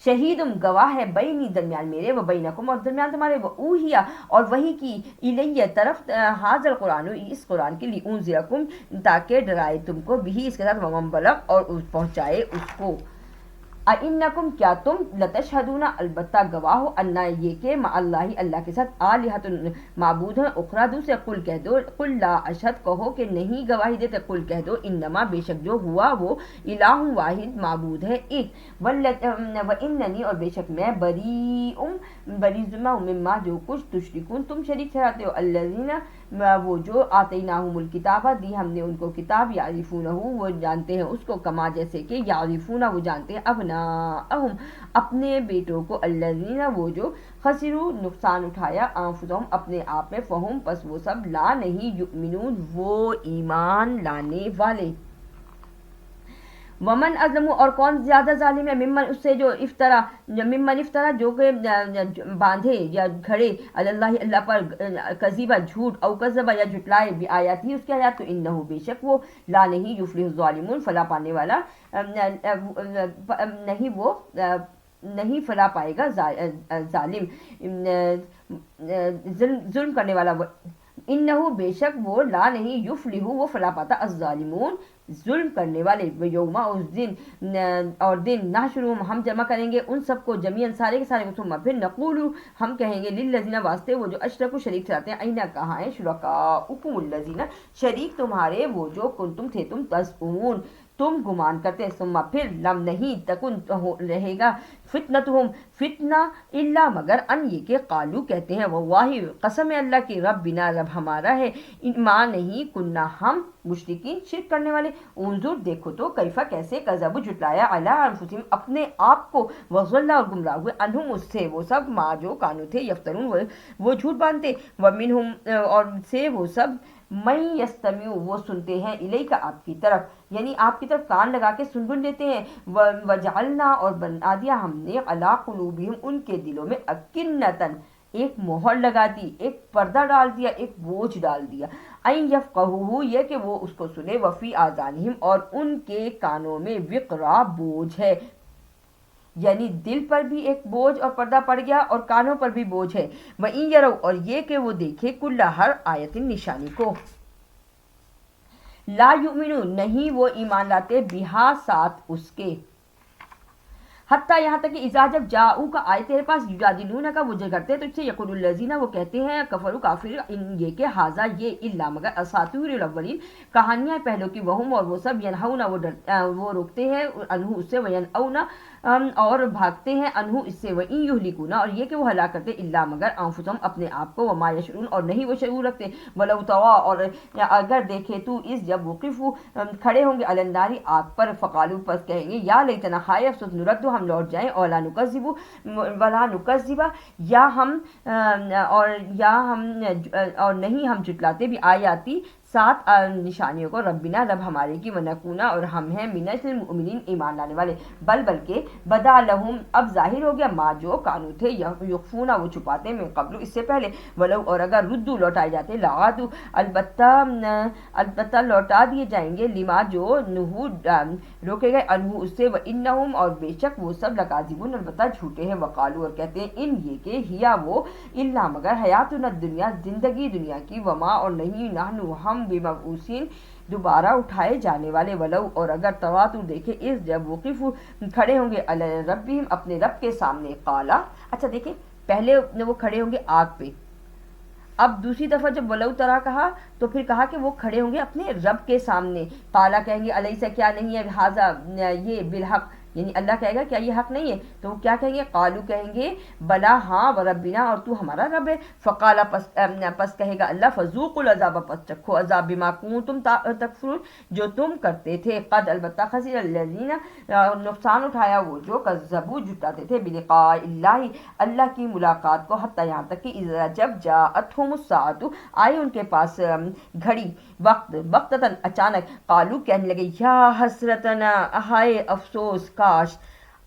شہیدم گواہ ہے، بینی درمیان میرے، و بینکم اور درمیان تمہارے، و اوہیا اور وہی کی، الیہ طرف، حاضر قرآن اس قرآن کے لیے، انذرکم تاکہ ڈرائے تم کو، بھی اس کے ساتھ، ومن بلغ اور پہنچائے اس کو، اِنکم کیا تم، لتشہدون البتہ گواہ ہو، انا یہ کہ، مع اللہ اللہ کے ساتھ، آلہۃ معبود ہیں، اخرى دوسرے، قل کہہ دو، قل لا اشہد کہو کہ نہیں گواہی دیتے، قل کہہ دو، انما بے شک جو ہوا وہ، الہ واحد معبود ہے ایک، واننی اور بے شک میں، بریء مما جو کچھ، تشرکون تم شریک ٹھہراتے ہو، الذین وہ جو، آتیناہم الکتاب دی ہم نے ان کو کتاب، یعرفونہ وہ جانتے ہیں اس کو، کما جیسے کہ، یعرفونہ وہ جانتے ہیں، ابناءہم اپنے بیٹوں کو، الذین وہ جو، خسروا نقصان اٹھایا، انفسہم اپنے آپ میں، فہم پس وہ سب، لا نہیں، یؤمنون وہ ایمان لانے والے۔ ومن ازلم اور کون زیادہ ظالم ہے، ممن اس سے جو، افطرا ممن افطرا جو کہ باندھے یا گھڑے، اللہ اللہ پر، کذیبہ جھوٹ، او کذبہ یا جھٹلائے، بھی آیات ہی اس کی آیات، تو انہو بے شک وہ، لا نہیں، یفلح الظالمون فلاح پانے والا نہیں وہ، نہیں فلاح پائے گا ظالم، ظلم کرنے والا، انہو بے شک وہ، لا نہیں، یفلح وہ فلاح پاتا، الظالمون ظلم کرنے والے، یوما اس دن، اور دن، نحشرہم ہم جمع کریں گے ان سب کو، جمیعاً سارے کے سارے، ثم پھر نقول ہم کہیں گے، للذین واسطے وہ جو، اشرکوا شریک ٹھہراتے ہیں، اینا کہاں ہیں، شرکاؤکم الذین شریک تمہارے وہ جو، کنتم تھے تم، تزعمون تم گمان کرتے، ثم پھر، لم نہیں، تکن رہے گا، فتنتہم فتنہ، الا مگر، ان یہ کہ، قالو کہتے ہیں، واللہ قسم اللہ کی، ربنا رب ہمارا ہے، ما نہیں، کننا ہم، مشرکین شرک کرنے والے، انظر دیکھو تو، کیفا کیسے، کذبوا جھٹلایا، علی انفسہم اپنے آپ کو، وضل اور گمراہ ہوئے، انہم اس سے وہ سب، ما جو کانو تھے، یفترون وہ جھوٹ باندھتے، ومنہم اور سے وہ سب، من یستمع وہ سنتے ہیں، الیک آپ کی طرف، یعنی آپ کی طرف کان لگا کے سن لیتے ہیں، وجعلنا اور بنا دیا ہم نے، علی قلوبہم ان کے دلوں میں، اکنتن ایک مہر لگا دی، ایک پردہ ڈال دیا، ایک بوجھ ڈال دیا، این یفقہوہ یہ کہ وہ اس کو سنے، وفی آذانہم اور ان کے کانوں میں، وقرا بوجھ ہے، یعنی دل پر بھی ایک بوجھ اور پردہ پڑ گیا، اور کانوں پر بھی بوجھ ہے، وَإِن يَرَوْا اور یہ کہ وہ دیکھے، کُلَّ ہر آیت نشانی کو، لا یؤمنون نہیں وہ ایمان لاتے، بہا ساتھ اس کے، حتیٰ یہاں تک کہ، اذا جب جاؤ کا آئے تیرے پاس، یجادلون کا وہ جھگڑتے ہیں تو اس سے، یقول الذین وہ کہتے ہیں، کفروا کافر، ان یہ کہ، ھذا یہ، الا مگر، اساطیر الاولین کہانیاں پہلوں کی، وہم اور وہ سب، ینہون وہ روکتے ہیں عنہ اس سے، وینأون اور بھاگتے ہیں عنہ اس سے، وإن یہلکون اور یہ کہ وہ ہلاک کرتے، الا مگر، انفسہم اپنے آپ کو، وما یشعرون اور نہیں وہ شعور رکھتے، ولو طغوا اور اگر دیکھے تو، اس جب وقفوا کھڑے ہوں گے، علی النار آگ پر، فقالوا پس کہیں گے، یا لیتنا ہائے افسوس، نرد ہم لوٹ جائیں، ولا نکذب یا ہم اور نہیں ہم جھٹلاتے، بھی آیاتی سات نشانیوں کو، ربنا رب ہمارے کی، ونکونا اور ہم ہیں، من المؤمنین ایمان لانے والے، بلکہ بدا لہم اب ظاہر ہو گیا، ما جو کانو تھے، یخفونا وہ چھپاتے، من قبل اس سے پہلے، ولو اور اگر، ردو لوٹائے جاتے، لعادو البتہ لوٹا دیے جائیں گے، لما جو نہو روکے گئے، انہو اس سے، وانہم اور بے شک وہ سب، لکاذبون البتہ جھوٹے ہیں، وقالو اور کہتے ہیں، ان یہ کہ، ہیا وہ، الا مگر، حیاتنا الدنیا زندگی دنیا کی، وما اور نہیں، نحنو ہم، بمبعوثین دوبارہ اٹھائے جانے والے، ولو اور اگر، طغوا تو دیکھے، اس جب وقف کھڑے ہوں گے، علی ربہم اپنے رب کے سامنے، قالا اچھا دیکھیں، پہلے وہ کھڑے ہوں گے آگ پہ، اب دوسری دفعہ جب ولو ترا کہا تو پھر کہا کہ وہ کھڑے ہوں گے اپنے رب کے سامنے، قالا کہیں گے، علیہ سے کیا نہیں ہے، ھذا یہ، بالحق یعنی اللہ کہے گا کیا یہ حق نہیں ہے، تو وہ کیا کہیں گے، قالو کہیں گے، بلا ہاں، وربنا اور تو ہمارا رب ہے، فقالا پس کہے گا اللہ، فذوقوا العذاب پس چکھو عذاب، بما کنتم تکفرون جو تم کرتے تھے، قد البتہ، خسر الذین نقصان اٹھایا وہ جو، کذبوا جھٹلاتے تھے، بلقاء اللہ اللہ کی ملاقات کو، حتیٰ یہاں تک کہ، اذا جب جاءتہم الساعۃ آئی ان کے پاس گھڑی، وقت، بغتتاً اچانک، قالو کہنے لگے، یا حسرتنا ہائے افسوس، کاش،